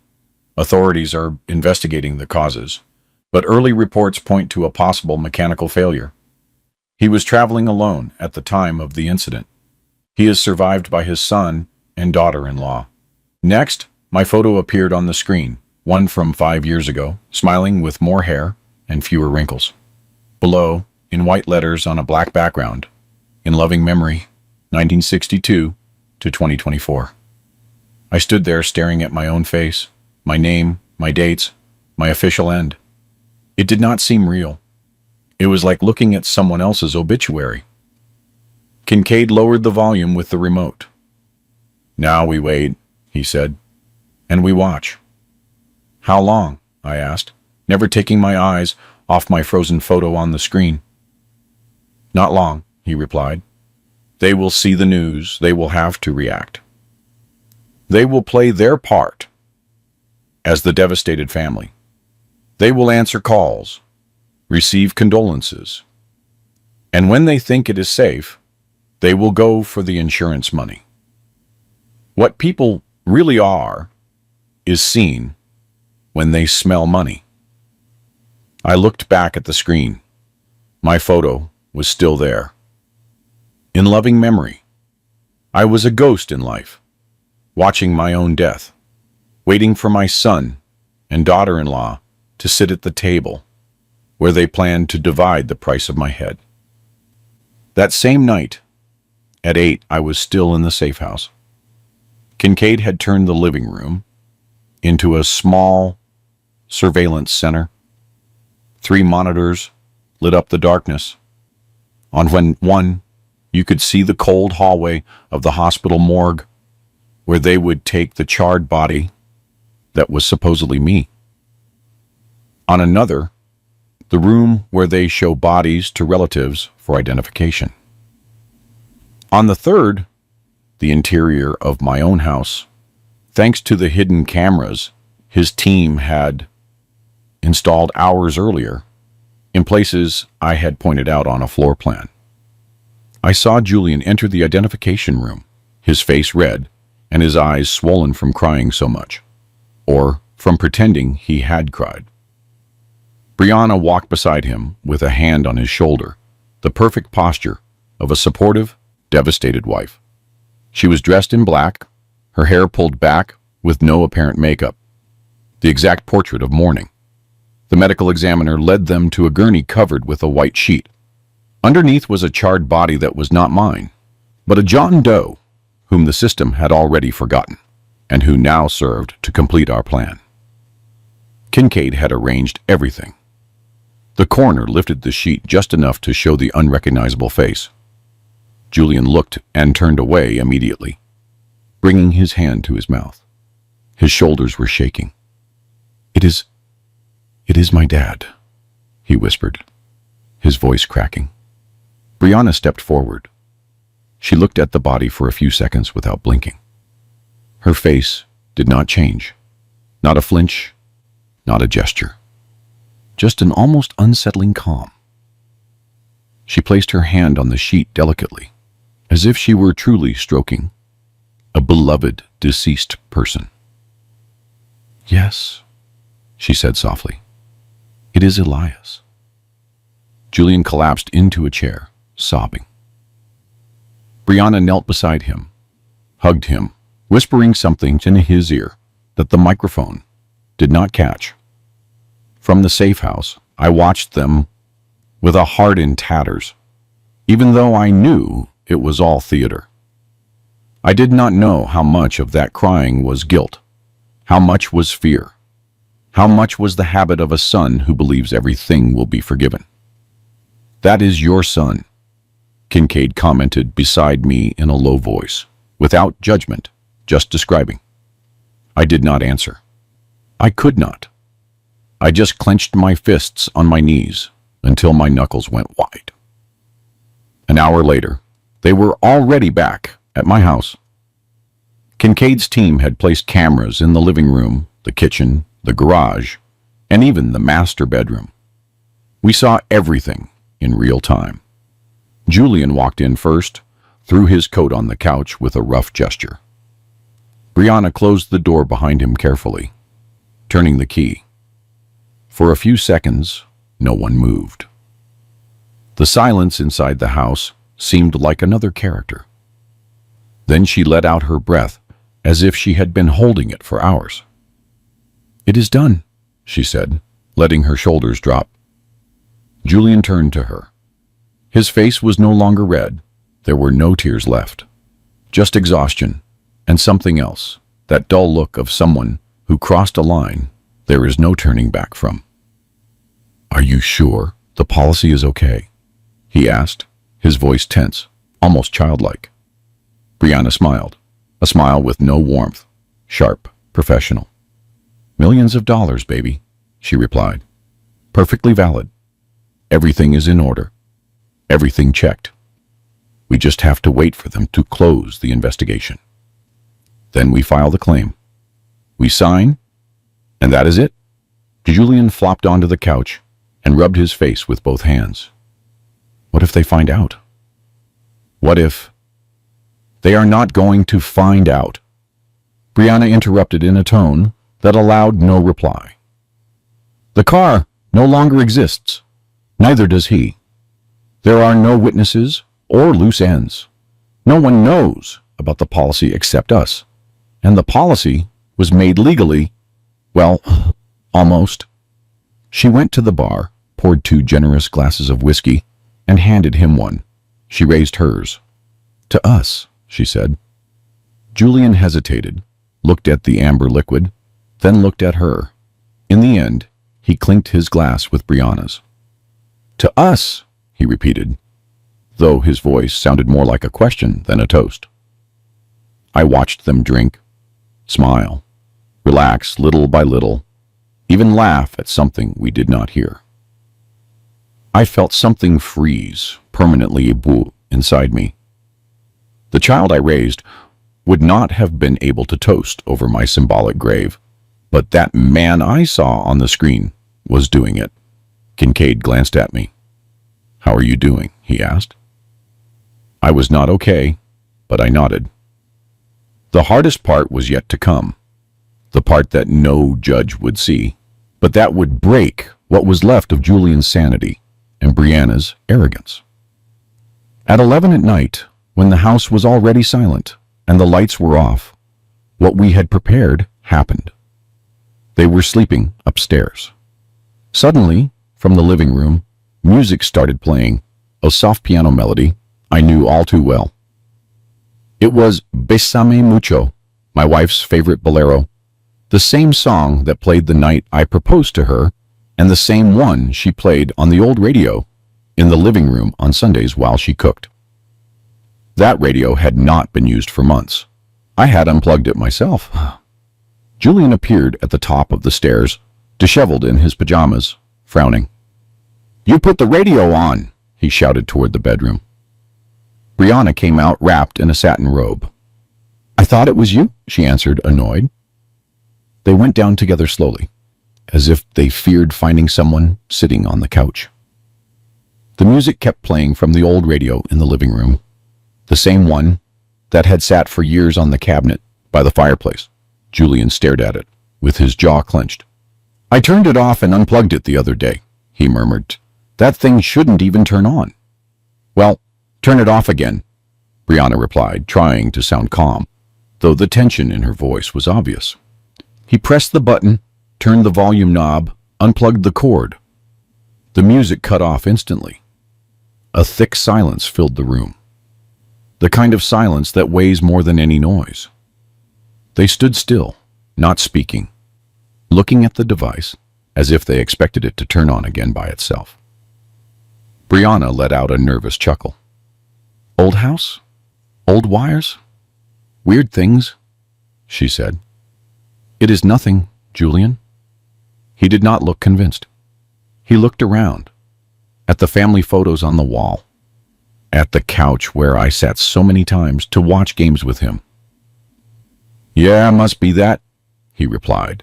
Authorities are investigating the causes, but early reports point to a possible mechanical failure. He was traveling alone at the time of the incident. He is survived by his son and daughter-in-law." Next, my photo appeared on the screen, one from 5 years ago, smiling with more hair and fewer wrinkles. Below, in white letters on a black background, "In loving memory, 1962 to 2024. I stood there staring at my own face, my name, my dates, my official end. It did not seem real. It was like looking at someone else's obituary. Kincaid lowered the volume with the remote. "Now we wait," he said, "and we watch." "How long?" I asked, never taking my eyes off my frozen photo on the screen. "Not long," he replied. "They will see the news. They will have to react. They will play their part as the devastated family. They will answer calls, receive condolences, and when they think it is safe, they will go for the insurance money. What people really are is seen when they smell money." I looked back at the screen. My photo was still there. In loving memory, I was a ghost in life, watching my own death, waiting for my son and daughter-in-law to sit at the table where they planned to divide the price of my head. That same night, at 8, I was still in the safe house. Kincaid had turned the living room into a small surveillance center. 3 monitors lit up the darkness. On one, you could see the cold hallway of the hospital morgue, where they would take the charred body that was supposedly me. On another, the room where they show bodies to relatives for identification. On the third, the interior of my own house, thanks to the hidden cameras his team had installed hours earlier in places I had pointed out on a floor plan. I saw Julian enter the identification room, his face red and his eyes swollen from crying so much, or from pretending he had cried. Brianna walked beside him with a hand on his shoulder, the perfect posture of a supportive, devastated wife. She was dressed in black, her hair pulled back with no apparent makeup, the exact portrait of mourning. The medical examiner led them to a gurney covered with a white sheet. Underneath was a charred body that was not mine, but a John Doe, whom the system had already forgotten, and who now served to complete our plan. Kincaid had arranged everything. The coroner lifted the sheet just enough to show the unrecognizable face. Julian looked and turned away immediately, bringing his hand to his mouth. His shoulders were shaking. It is my dad," he whispered, his voice cracking. Brianna stepped forward. She looked at the body for a few seconds without blinking. Her face did not change. Not a flinch, not a gesture. Just an almost unsettling calm. She placed her hand on the sheet delicately, as if she were truly stroking a beloved deceased person. "Yes," she said softly. "It is Elias." Julian collapsed into a chair, sobbing. Brianna knelt beside him, hugged him, whispering something in his ear that the microphone did not catch. From the safe house, I watched them with a heart in tatters, even though I knew it was all theater. I did not know how much of that crying was guilt, how much was fear, how much was the habit of a son who believes everything will be forgiven. "That is your son," Kincaid commented beside me in a low voice, without judgment, just describing. I did not answer. I could not. I just clenched my fists on my knees until my knuckles went wide. An hour later, they were already back at my house. Kincaid's team had placed cameras in the living room, the kitchen, the garage, and even the master bedroom. We saw everything in real time. Julian walked in first, threw his coat on the couch with a rough gesture. Brianna closed the door behind him carefully, turning the key. For a few seconds, no one moved. The silence inside the house seemed like another character. Then she let out her breath as if she had been holding it for hours. "It is done," she said, letting her shoulders drop. Julian turned to her. His face was no longer red. There were no tears left. Just exhaustion and something else, that dull look of someone who crossed a line there is no turning back from. "Are you sure the policy is okay?" he asked, his voice tense, almost childlike. Brianna smiled, a smile with no warmth, sharp, professional. "Millions of dollars, baby," she replied. "Perfectly valid. Everything is in order. Everything checked. We just have to wait for them to close the investigation. Then we file the claim. We sign, and that is it." Julian flopped onto the couch and rubbed his face with both hands. What if they find out? What if... They are not going to find out. Brianna interrupted in a tone that allowed no reply. "The car no longer exists. Neither does he. There are no witnesses or loose ends. No one knows about the policy except us. And the policy was made legally, well, almost." She went to the bar, poured 2 generous glasses of whiskey, and handed him one. She raised hers. "To us," she said. Julian hesitated, looked at the amber liquid, then looked at her. In the end, he clinked his glass with Brianna's. "To us," he repeated, though his voice sounded more like a question than a toast. I watched them drink, smile, relax little by little, even laugh at something we did not hear. I felt something freeze permanently inside me. The child I raised would not have been able to toast over my symbolic grave, but that man I saw on the screen was doing it. Kincaid glanced at me. "How are you doing?" he asked. I was not okay, but I nodded. The hardest part was yet to come, the part that no judge would see, but that would break what was left of Julian's sanity and Brianna's arrogance. At 11 at night, when the house was already silent and the lights were off, what we had prepared happened. They were sleeping upstairs. Suddenly, from the living room, music started playing, a soft piano melody I knew all too well. It was Bésame Mucho, my wife's favorite bolero, the same song that played the night I proposed to her, and the same one she played on the old radio in the living room on Sundays while she cooked. That radio had not been used for months. I had unplugged it myself. Julian appeared at the top of the stairs, disheveled in his pajamas, frowning. "You put the radio on," he shouted toward the bedroom. Brianna came out wrapped in a satin robe. "I thought it was you," she answered, annoyed. They went down together slowly, as if they feared finding someone sitting on the couch. The music kept playing from the old radio in the living room, the same one that had sat for years on the cabinet by the fireplace. Julian stared at it, with his jaw clenched. "I turned it off and unplugged it the other day," he murmured. "That thing shouldn't even turn on." "Well, turn it off again," Brianna replied, trying to sound calm, though the tension in her voice was obvious. He pressed the button, turned the volume knob, unplugged the cord. The music cut off instantly. A thick silence filled the room, the kind of silence that weighs more than any noise. They stood still, not speaking, looking at the device as if they expected it to turn on again by itself. Brianna let out a nervous chuckle. "Old house? Old wires? Weird things," she said. "It is nothing, Julian." He did not look convinced. He looked around, at the family photos on the wall, at the couch where I sat so many times to watch games with him. "Yeah, must be that," he replied.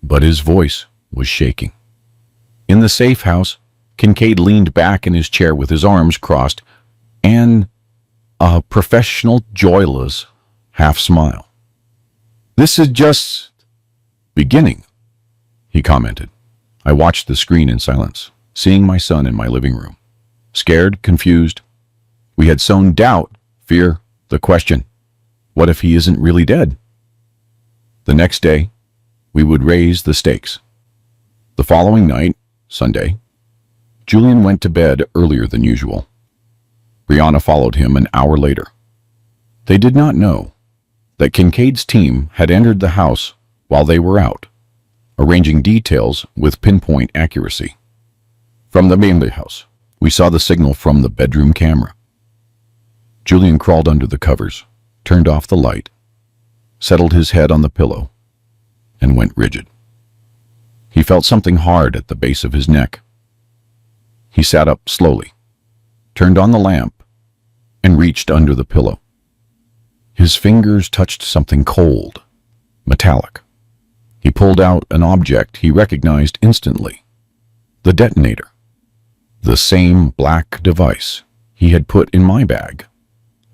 But his voice was shaking. In the safe house, Kincaid leaned back in his chair with his arms crossed and a professional, joyless half-smile. "This is just beginning," he commented. I watched the screen in silence, seeing my son in my living room. Scared, confused. We had sown doubt, fear, the question, what if he isn't really dead? The next day, we would raise the stakes. The following night, Sunday, Julian went to bed earlier than usual. Brianna followed him an hour later. They did not know that Kincaid's team had entered the house while they were out, arranging details with pinpoint accuracy. From the Bailey house, we saw the signal from the bedroom camera. Julian crawled under the covers, turned off the light, settled his head on the pillow, and went rigid. He felt something hard at the base of his neck. He sat up slowly, turned on the lamp, and reached under the pillow. His fingers touched something cold, metallic. He pulled out an object he recognized instantly. The detonator. The same black device he had put in my bag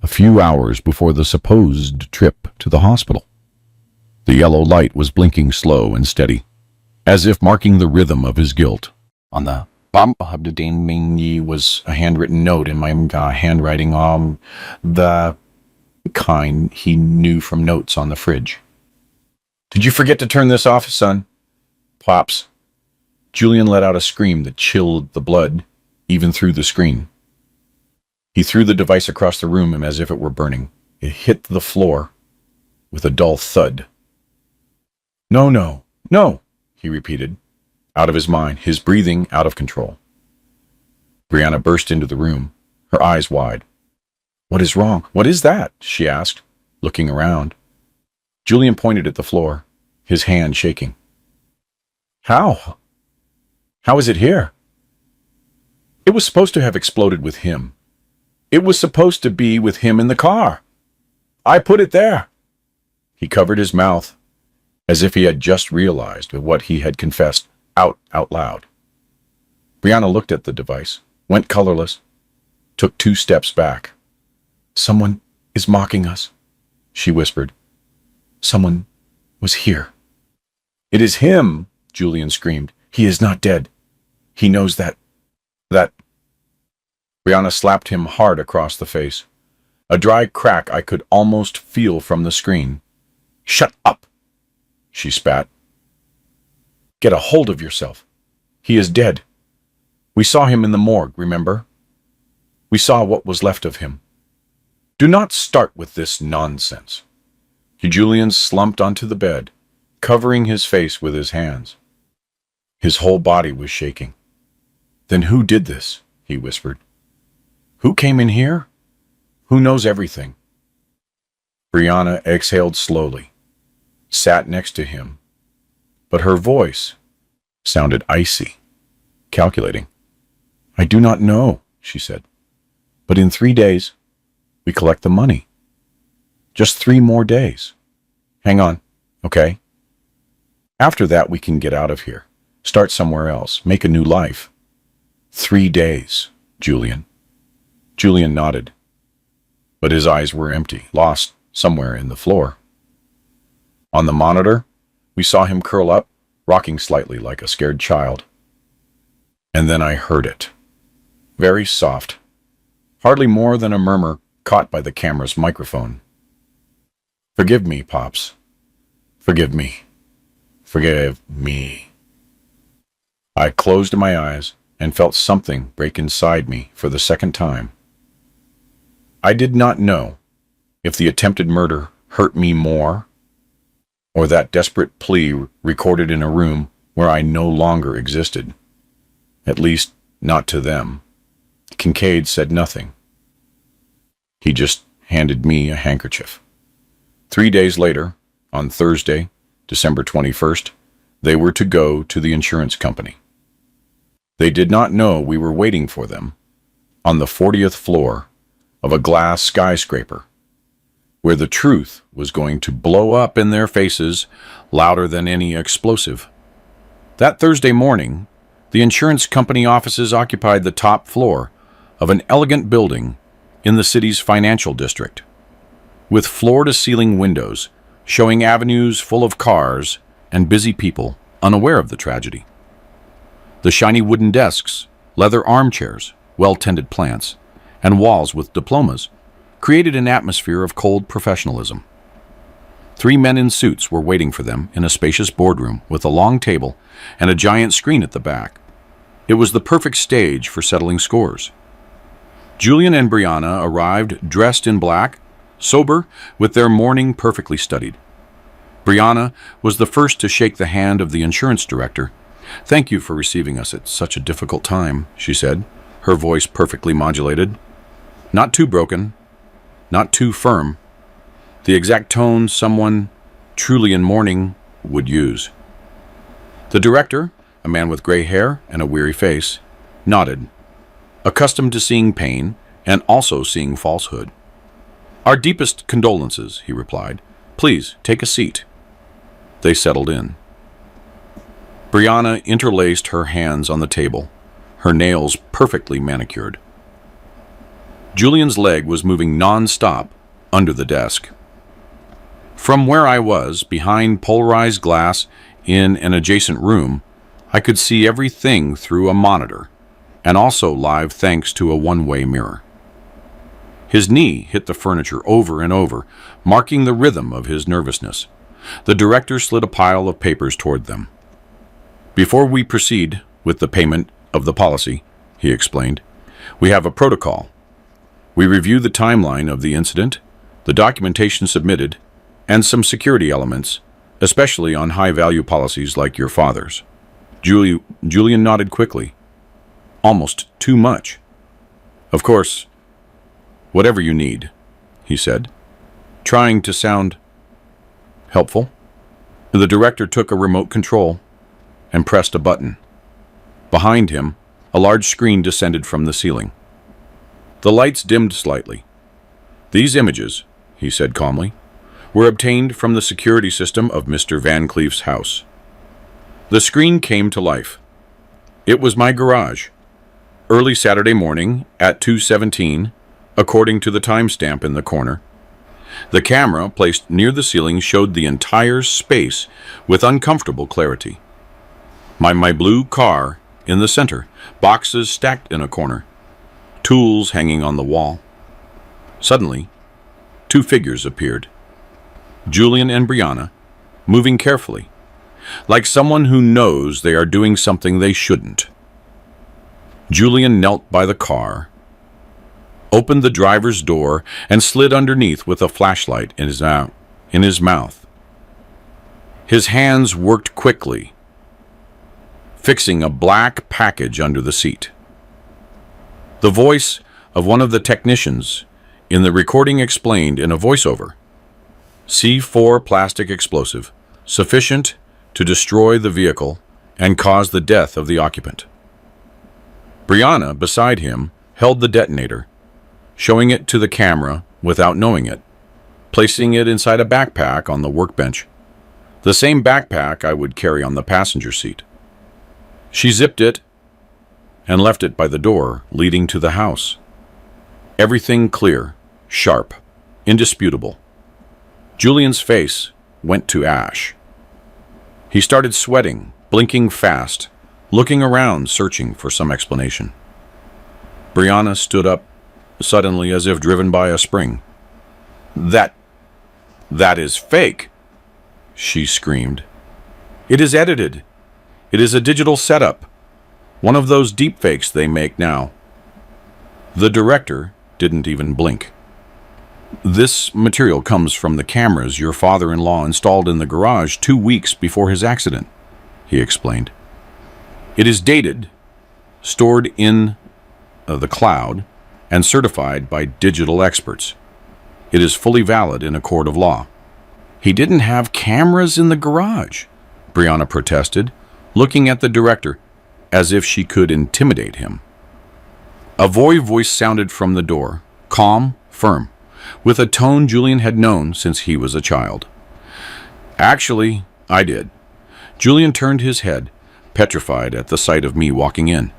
a few hours before the supposed trip to the hospital. The yellow light was blinking slow and steady, as if marking the rhythm of his guilt. On the bottom of the Dane was a handwritten note in my handwriting, the kind he knew from notes on the fridge. "Did you forget to turn this off, son?" "Pops." Julian let out a scream that chilled the blood, even through the screen. He threw the device across the room as if it were burning. It hit the floor with a dull thud. "No, no, no," he repeated, out of his mind, his breathing out of control. Brianna burst into the room, her eyes wide. "What is wrong? What is that?" she asked, looking around. Julian pointed at the floor, his hand shaking. How? How is it here?" "It was supposed to have exploded with him. It was supposed to be with him in the car. I put it there." He covered his mouth, as if he had just realized what he had confessed out loud. Brianna looked at the device, went colorless, took 2 steps back. "Someone is mocking us," she whispered. "Someone was here." "It is him," Julian screamed. "He is not dead. He knows that. Brianna slapped him hard across the face. A dry crack I could almost feel from the screen. "Shut up," she spat. "Get a hold of yourself. He is dead. We saw him in the morgue, remember? We saw what was left of him. Do not start with this nonsense." Julian slumped onto the bed, covering his face with his hands. His whole body was shaking. "Then who did this?" he whispered. "Who came in here? Who knows everything?" Brianna exhaled slowly, sat next to him, but her voice sounded icy, calculating. "I do not know," she said, "but in 3 days, we collect the money. Just 3 more days. Hang on, okay? After that, we can get out of here, start somewhere else, make a new life. 3 days, Julian." Julian nodded, but his eyes were empty, lost somewhere in the floor. On the monitor, we saw him curl up, rocking slightly like a scared child. And then I heard it. Very soft, hardly more than a murmur caught by the camera's microphone. "Forgive me, Pops. Forgive me. Forgive me." I closed my eyes and felt something break inside me for the second time. I did not know if the attempted murder hurt me more, or that desperate plea recorded in a room where I no longer existed. At least, not to them. Kincaid said nothing. He just handed me a handkerchief. 3 days later, on Thursday, December 21st, they were to go to the insurance company. They did not know we were waiting for them on the 40th floor of a glass skyscraper, where the truth was going to blow up in their faces louder than any explosive. That Thursday morning, the insurance company offices occupied the top floor of an elegant building in the city's financial district, with floor-to-ceiling windows showing avenues full of cars and busy people unaware of the tragedy. The shiny wooden desks, leather armchairs, well-tended plants, and walls with diplomas created an atmosphere of cold professionalism. 3 men in suits were waiting for them in a spacious boardroom with a long table and a giant screen at the back. It was the perfect stage for settling scores. Julian and Brianna arrived dressed in black, sober, with their mourning perfectly studied. Brianna was the first to shake the hand of the insurance director. "Thank you for receiving us at such a difficult time," she said, her voice perfectly modulated. Not too broken, not too firm. The exact tone someone truly in mourning would use. The director, a man with gray hair and a weary face, nodded, accustomed to seeing pain and also seeing falsehood. "Our deepest condolences," he replied. "Please, take a seat." They settled in. Brianna interlaced her hands on the table, her nails perfectly manicured. Julian's leg was moving non-stop under the desk. From where I was, behind polarized glass in an adjacent room, I could see everything through a monitor, and also live thanks to a one-way mirror. His knee hit the furniture over and over, marking the rhythm of his nervousness. The director slid a pile of papers toward them. "Before we proceed with the payment of the policy," he explained, "we have a protocol. We review the timeline of the incident, the documentation submitted, and some security elements, especially on high-value policies like your father's." Julian nodded quickly. "Almost too much." "Of course, whatever you need," he said, trying to sound helpful. The director took a remote control and pressed a button. Behind him, a large screen descended from the ceiling. The lights dimmed slightly. "These images," he said calmly, "were obtained from the security system of Mr. Van Cleef's house." The screen came to life. It was my garage. Early Saturday morning at 2:17, according to the timestamp in the corner. The camera placed near the ceiling showed the entire space with uncomfortable clarity. My blue car in the center, boxes stacked in a corner, tools hanging on the wall. Suddenly, two figures appeared. Julian and Brianna, moving carefully, like someone who knows they are doing something they shouldn't. Julian knelt by the car, opened the driver's door, and slid underneath with a flashlight in his mouth. His hands worked quickly, fixing a black package under the seat. The voice of one of the technicians in the recording explained in a voiceover, "C4 plastic explosive, sufficient to destroy the vehicle and cause the death of the occupant." Brianna, beside him, held the detonator, showing it to the camera without knowing it, placing it inside a backpack on the workbench, the same backpack I would carry on the passenger seat. She zipped it and left it by the door leading to the house. Everything clear, sharp, indisputable. Julian's face went to ash. He started sweating, blinking fast, looking around, searching for some explanation. Brianna stood up suddenly as if driven by a spring. That is fake," she screamed. "It is edited. It is a digital setup. One of those deepfakes they make now." The director didn't even blink. "This material comes from the cameras your father-in-law installed in the garage 2 weeks before his accident," he explained. "It is dated, stored in the cloud, and certified by digital experts. It is fully valid in a court of law." "He didn't have cameras in the garage," Brianna protested, looking at the director as if she could intimidate him. A voice sounded from the door, calm, firm, with a tone Julian had known since he was a child. "Actually, I did." Julian turned his head, petrified at the sight of me walking in.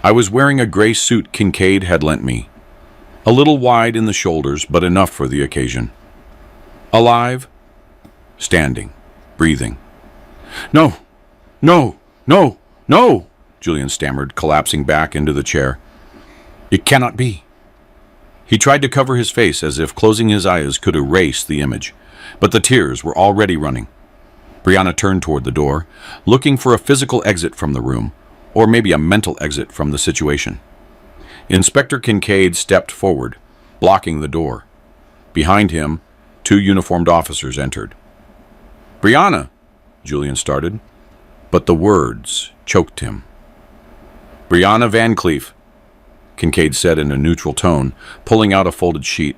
I was wearing a gray suit Kincaid had lent me, a little wide in the shoulders, but enough for the occasion. Alive, standing, breathing. "No, no, no, no," Julian stammered, collapsing back into the chair. "It cannot be." He tried to cover his face as if closing his eyes could erase the image, but the tears were already running. Brianna turned toward the door, looking for a physical exit from the room, or maybe a mental exit from the situation. Inspector Kincaid stepped forward, blocking the door. Behind him, 2 uniformed officers entered. "Brianna," Julian started, but the words choked him. "Brianna Van Cleef," Kincaid said in a neutral tone, pulling out a folded sheet.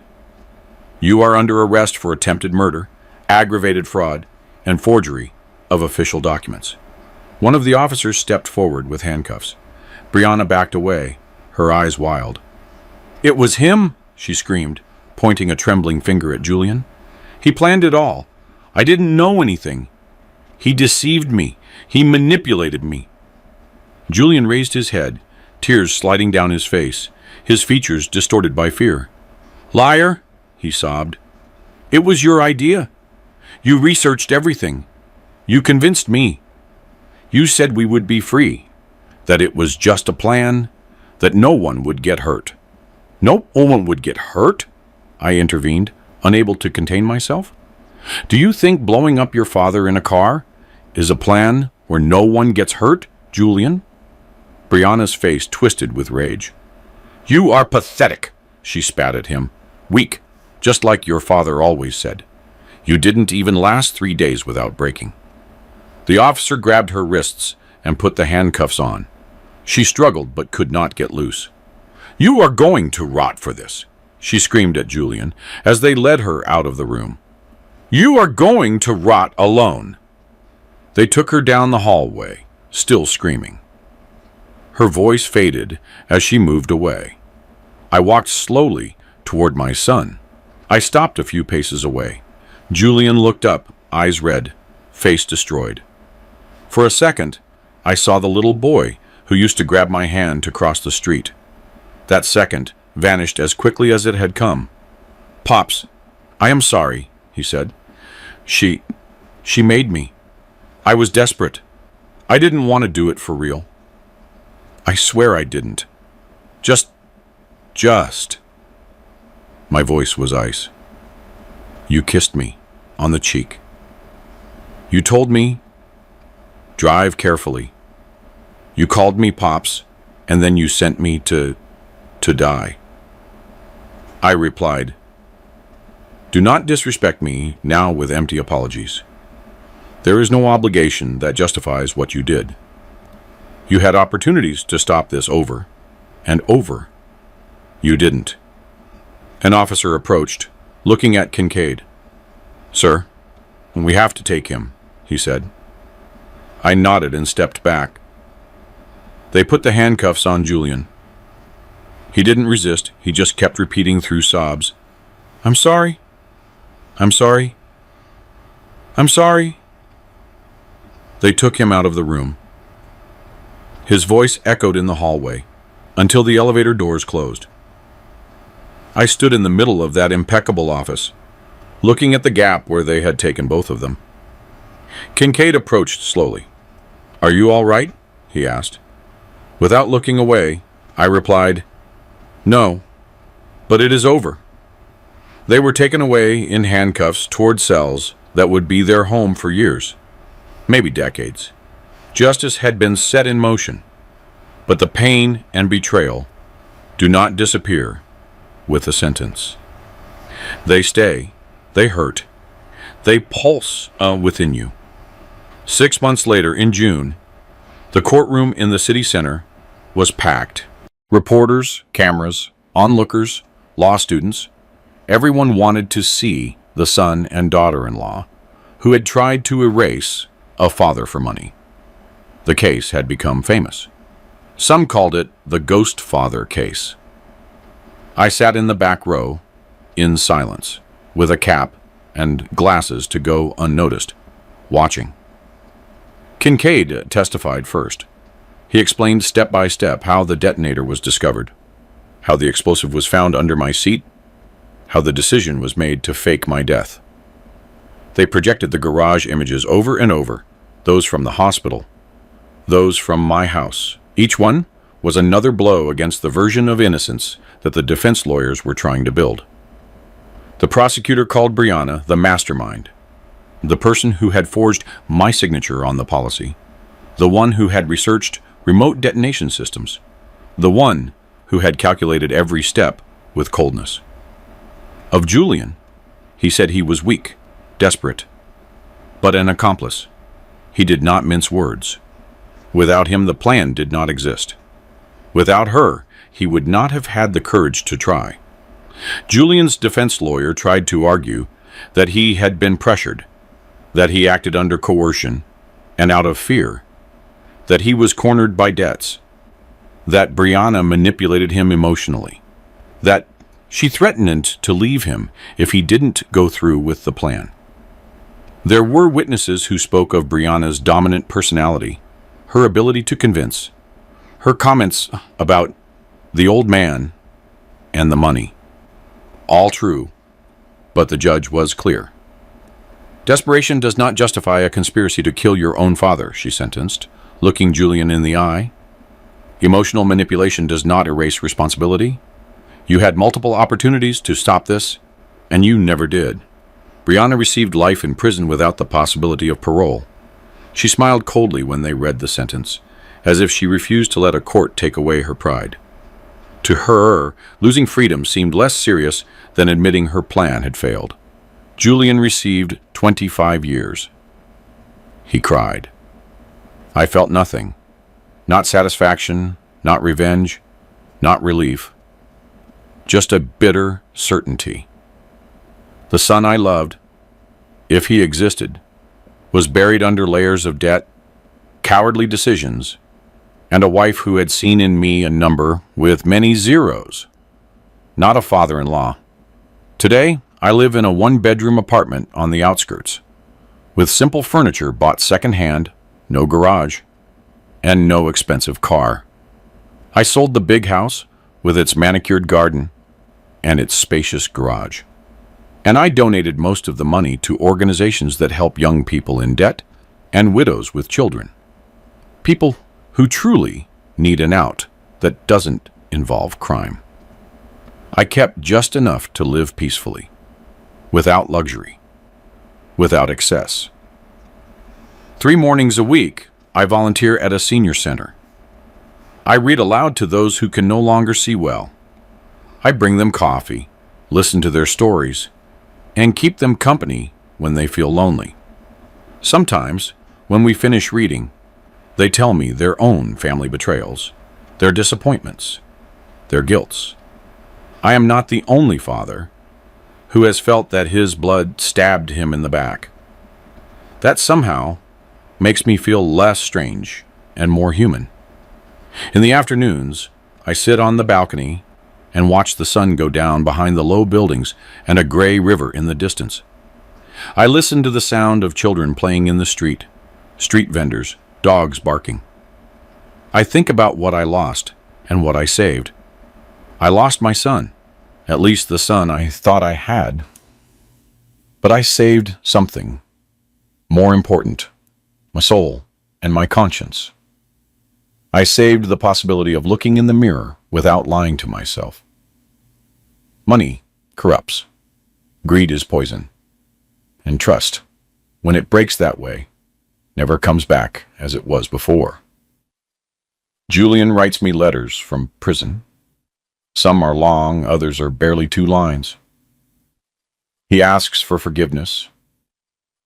"You are under arrest for attempted murder, aggravated fraud, and forgery of official documents." One of the officers stepped forward with handcuffs. Brianna backed away, her eyes wild. "It was him," she screamed, pointing a trembling finger at Julian. "He planned it all. I didn't know anything. He deceived me. He manipulated me." Julian raised his head, tears sliding down his face, his features distorted by fear. "Liar," he sobbed. "It was your idea. You researched everything. You convinced me. You said we would be free, that it was just a plan, that no one would get hurt." "No one would get hurt?" I intervened, unable to contain myself. "Do you think blowing up your father in a car is a plan where no one gets hurt, Julian?" Brianna's face twisted with rage. "You are pathetic," she spat at him. "Weak, just like your father always said. You didn't even last 3 days without breaking." The officer grabbed her wrists and put the handcuffs on. She struggled but could not get loose. "You are going to rot for this," she screamed at Julian as they led her out of the room. "You are going to rot alone." They took her down the hallway, still screaming. Her voice faded as she moved away. I walked slowly toward my son. I stopped a few paces away. Julian looked up, eyes red, face destroyed. For a second, I saw the little boy who used to grab my hand to cross the street. That second vanished as quickly as it had come. "Pops, I am sorry," he said. She made me. I was desperate. I didn't want to do it for real. I swear I didn't. Just. My voice was ice. "You kissed me on the cheek. You told me, drive carefully. You called me Pops, and then you sent me to die." I replied, "Do not disrespect me now with empty apologies. There is no obligation that justifies what you did. You had opportunities to stop this over and over. You didn't." An officer approached, looking at Kincaid. "Sir, we have to take him," he said. I nodded and stepped back. They put the handcuffs on Julian. He didn't resist, he just kept repeating through sobs, "I'm sorry. I'm sorry. I'm sorry." They took him out of the room. His voice echoed in the hallway until the elevator doors closed. I stood in the middle of that impeccable office, looking at the gap where they had taken both of them. Kincaid approached slowly. "Are you all right?" he asked. Without looking away, I replied, "No, but it is over." They were taken away in handcuffs toward cells that would be their home for years, maybe decades. Justice had been set in motion, but the pain and betrayal do not disappear with a sentence. They stay, they hurt, they pulse within you. 6 months later, in June, the courtroom in the city center was packed. Reporters, cameras, onlookers, law students, everyone wanted to see the son and daughter-in-law who had tried to erase a father for money. The case had become famous. Some called it the Ghost Father case. I sat in the back row, in silence, with a cap and glasses to go unnoticed, watching. Kincaid testified first. He explained step by step how the detonator was discovered, how the explosive was found under my seat, how the decision was made to fake my death. They projected the garage images over and over, those from the hospital, those from my house. Each one was another blow against the version of innocence that the defense lawyers were trying to build. The prosecutor called Brianna the mastermind, the person who had forged my signature on the policy, the one who had researched remote detonation systems, the one who had calculated every step with coldness. Of Julian, he said he was weak, desperate, but an accomplice. He did not mince words. Without him, the plan did not exist. Without her, he would not have had the courage to try. Julian's defense lawyer tried to argue that he had been pressured, that he acted under coercion and out of fear, that he was cornered by debts, that Brianna manipulated him emotionally, that she threatened to leave him if he didn't go through with the plan. There were witnesses who spoke of Brianna's dominant personality, her ability to convince, her comments about the old man and the money. All true, but the judge was clear. Desperation does not justify a conspiracy to kill your own father, she sentenced, looking Julian in the eye. Emotional manipulation does not erase responsibility. You had multiple opportunities to stop this, and you never did. Brianna received life in prison without the possibility of parole. She smiled coldly when they read the sentence, as if she refused to let a court take away her pride. To her, losing freedom seemed less serious than admitting her plan had failed. Julian received 25 years. He cried. I felt nothing. Not satisfaction, not revenge, not relief. Just a bitter certainty. The son I loved, if he existed, was buried under layers of debt, cowardly decisions, and a wife who had seen in me a number with many zeros. Not a father-in-law. Today, I live in a one-bedroom apartment on the outskirts, with simple furniture bought second-hand, no garage, and no expensive car. I sold the big house with its manicured garden and its spacious garage. And I donated most of the money to organizations that help young people in debt and widows with children. People who truly need an out that doesn't involve crime. I kept just enough to live peacefully, without luxury, without excess. 3 mornings a week, I volunteer at a senior center. I read aloud to those who can no longer see well. I bring them coffee, listen to their stories, and keep them company when they feel lonely. Sometimes, when we finish reading, they tell me their own family betrayals, their disappointments, their guilts. I am not the only father who has felt that his blood stabbed him in the back. That somehow makes me feel less strange and more human. In the afternoons, I sit on the balcony and watch the sun go down behind the low buildings and a gray river in the distance. I listen to the sound of children playing in the street vendors, dogs barking. I think about what I lost and what I saved. I lost my son, at least the son I thought I had. But I saved something more important, my soul and my conscience. I saved the possibility of looking in the mirror without lying to myself. Money corrupts. Greed is poison. And trust, when it breaks that way, never comes back as it was before. Julian writes me letters from prison. Some are long, others are barely 2 lines. He asks for forgiveness,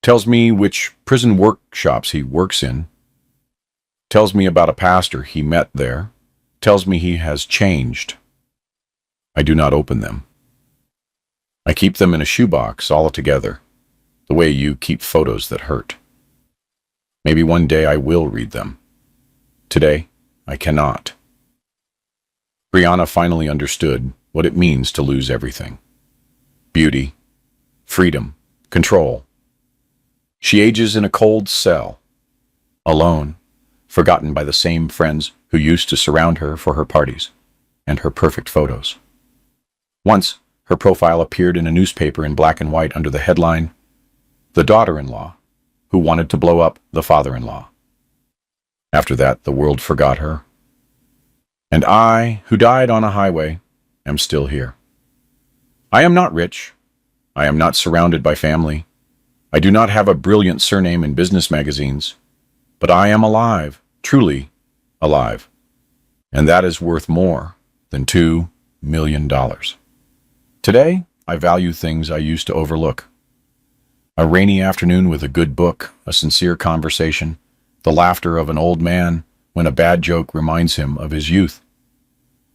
tells me which prison workshops he works in, tells me about a pastor he met there, tells me he has changed. I do not open them. I keep them in a shoebox all together, the way you keep photos that hurt. Maybe one day I will read them. Today, I cannot. Brianna finally understood what it means to lose everything. Beauty, freedom, control. She ages in a cold cell, alone, forgotten by the same friends who used to surround her for her parties and her perfect photos. Once, her profile appeared in a newspaper in black and white under the headline, "The Daughter-in-Law Who Wanted to Blow Up the Father-in-Law." After that, the world forgot her. And I, who died on a highway, am still here. I am not rich. I am not surrounded by family. I do not have a brilliant surname in business magazines. But I am alive, truly alive. And that is worth more than $2 million. Today, I value things I used to overlook. A rainy afternoon with a good book, a sincere conversation, the laughter of an old man when a bad joke reminds him of his youth.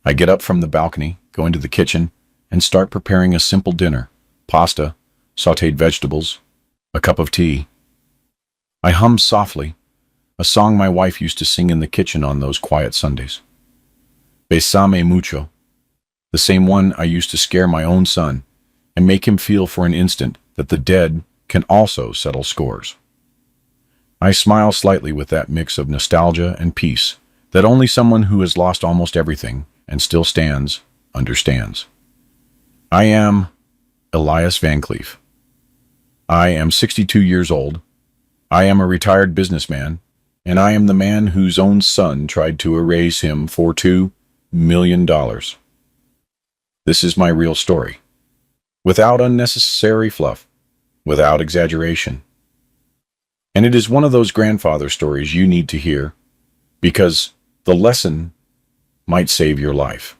I get up from the balcony, go into the kitchen, and start preparing a simple dinner: pasta, sautéed vegetables, a cup of tea. I hum softly, a song my wife used to sing in the kitchen on those quiet Sundays. Bésame mucho, the same one I used to scare my own son and make him feel for an instant that the dead can also settle scores. I smile slightly with that mix of nostalgia and peace that only someone who has lost almost everything and still stands understands. I am Elias Van Cleef. I am 62 years old. I am a retired businessman, and I am the man whose own son tried to erase him for $2 million. This is my real story, without unnecessary fluff, without exaggeration. And it is one of those grandfather stories you need to hear, because the lesson might save your life.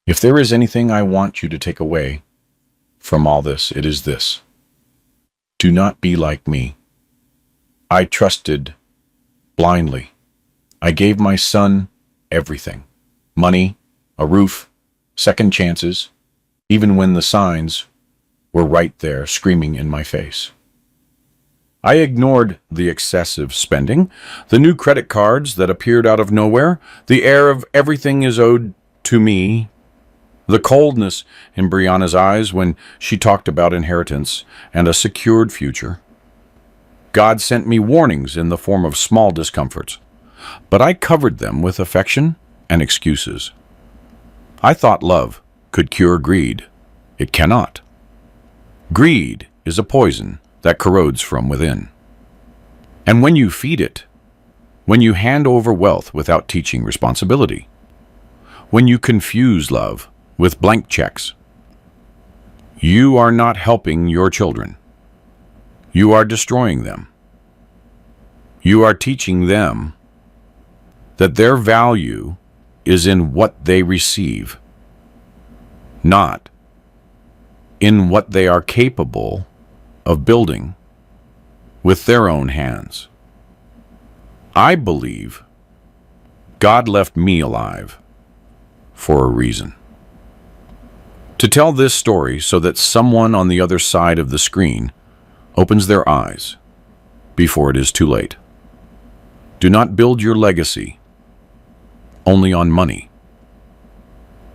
If there is anything I want you to take away from all this, it is this: do not be like me. I trusted blindly. I gave my son everything: money, a roof, second chances, even when the signs were right there screaming in my face. I ignored the excessive spending, the new credit cards that appeared out of nowhere, the air of everything is owed to me, the coldness in Brianna's eyes when she talked about inheritance and a secured future. God sent me warnings in the form of small discomforts, but I covered them with affection and excuses. I thought love could cure greed. It cannot. Greed is a poison that corrodes from within. And when you feed it, when you hand over wealth without teaching responsibility, when you confuse love with blank checks, you are not helping your children. You are destroying them. You are teaching them that their value is in what they receive, not in what they are capable of building with their own hands. I believe God left me alive for a reason. To tell this story so that someone on the other side of the screen opens their eyes before it is too late. Do not build your legacy only on money.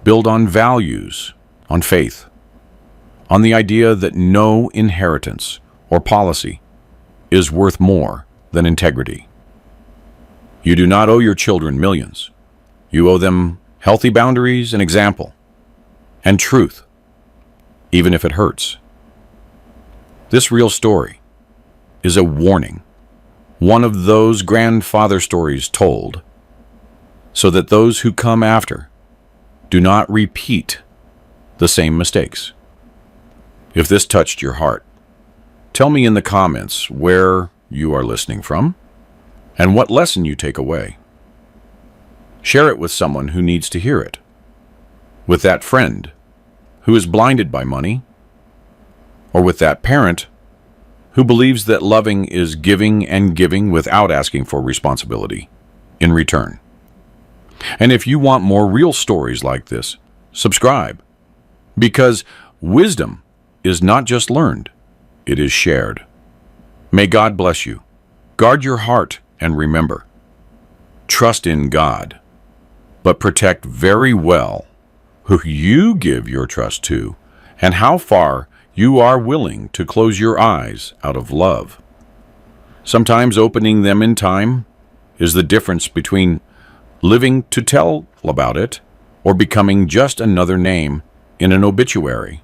Build on values, on faith, on the idea that no inheritance or policy is worth more than integrity. You do not owe your children millions. You owe them healthy boundaries and example, and truth, even if it hurts. This real story is a warning, one of those grandfather stories told so that those who come after do not repeat the same mistakes. If this touched your heart, tell me in the comments where you are listening from and what lesson you take away. Share it with someone who needs to hear it, with that friend who is blinded by money, or with that parent who believes that loving is giving and giving without asking for responsibility in return. And if you want more real stories like this, subscribe, because wisdom is not just learned, it is shared. May God bless you. Guard your heart and remember, trust in God, but protect very well who you give your trust to and how far you are willing to close your eyes out of love. Sometimes opening them in time is the difference between living to tell about it or becoming just another name in an obituary.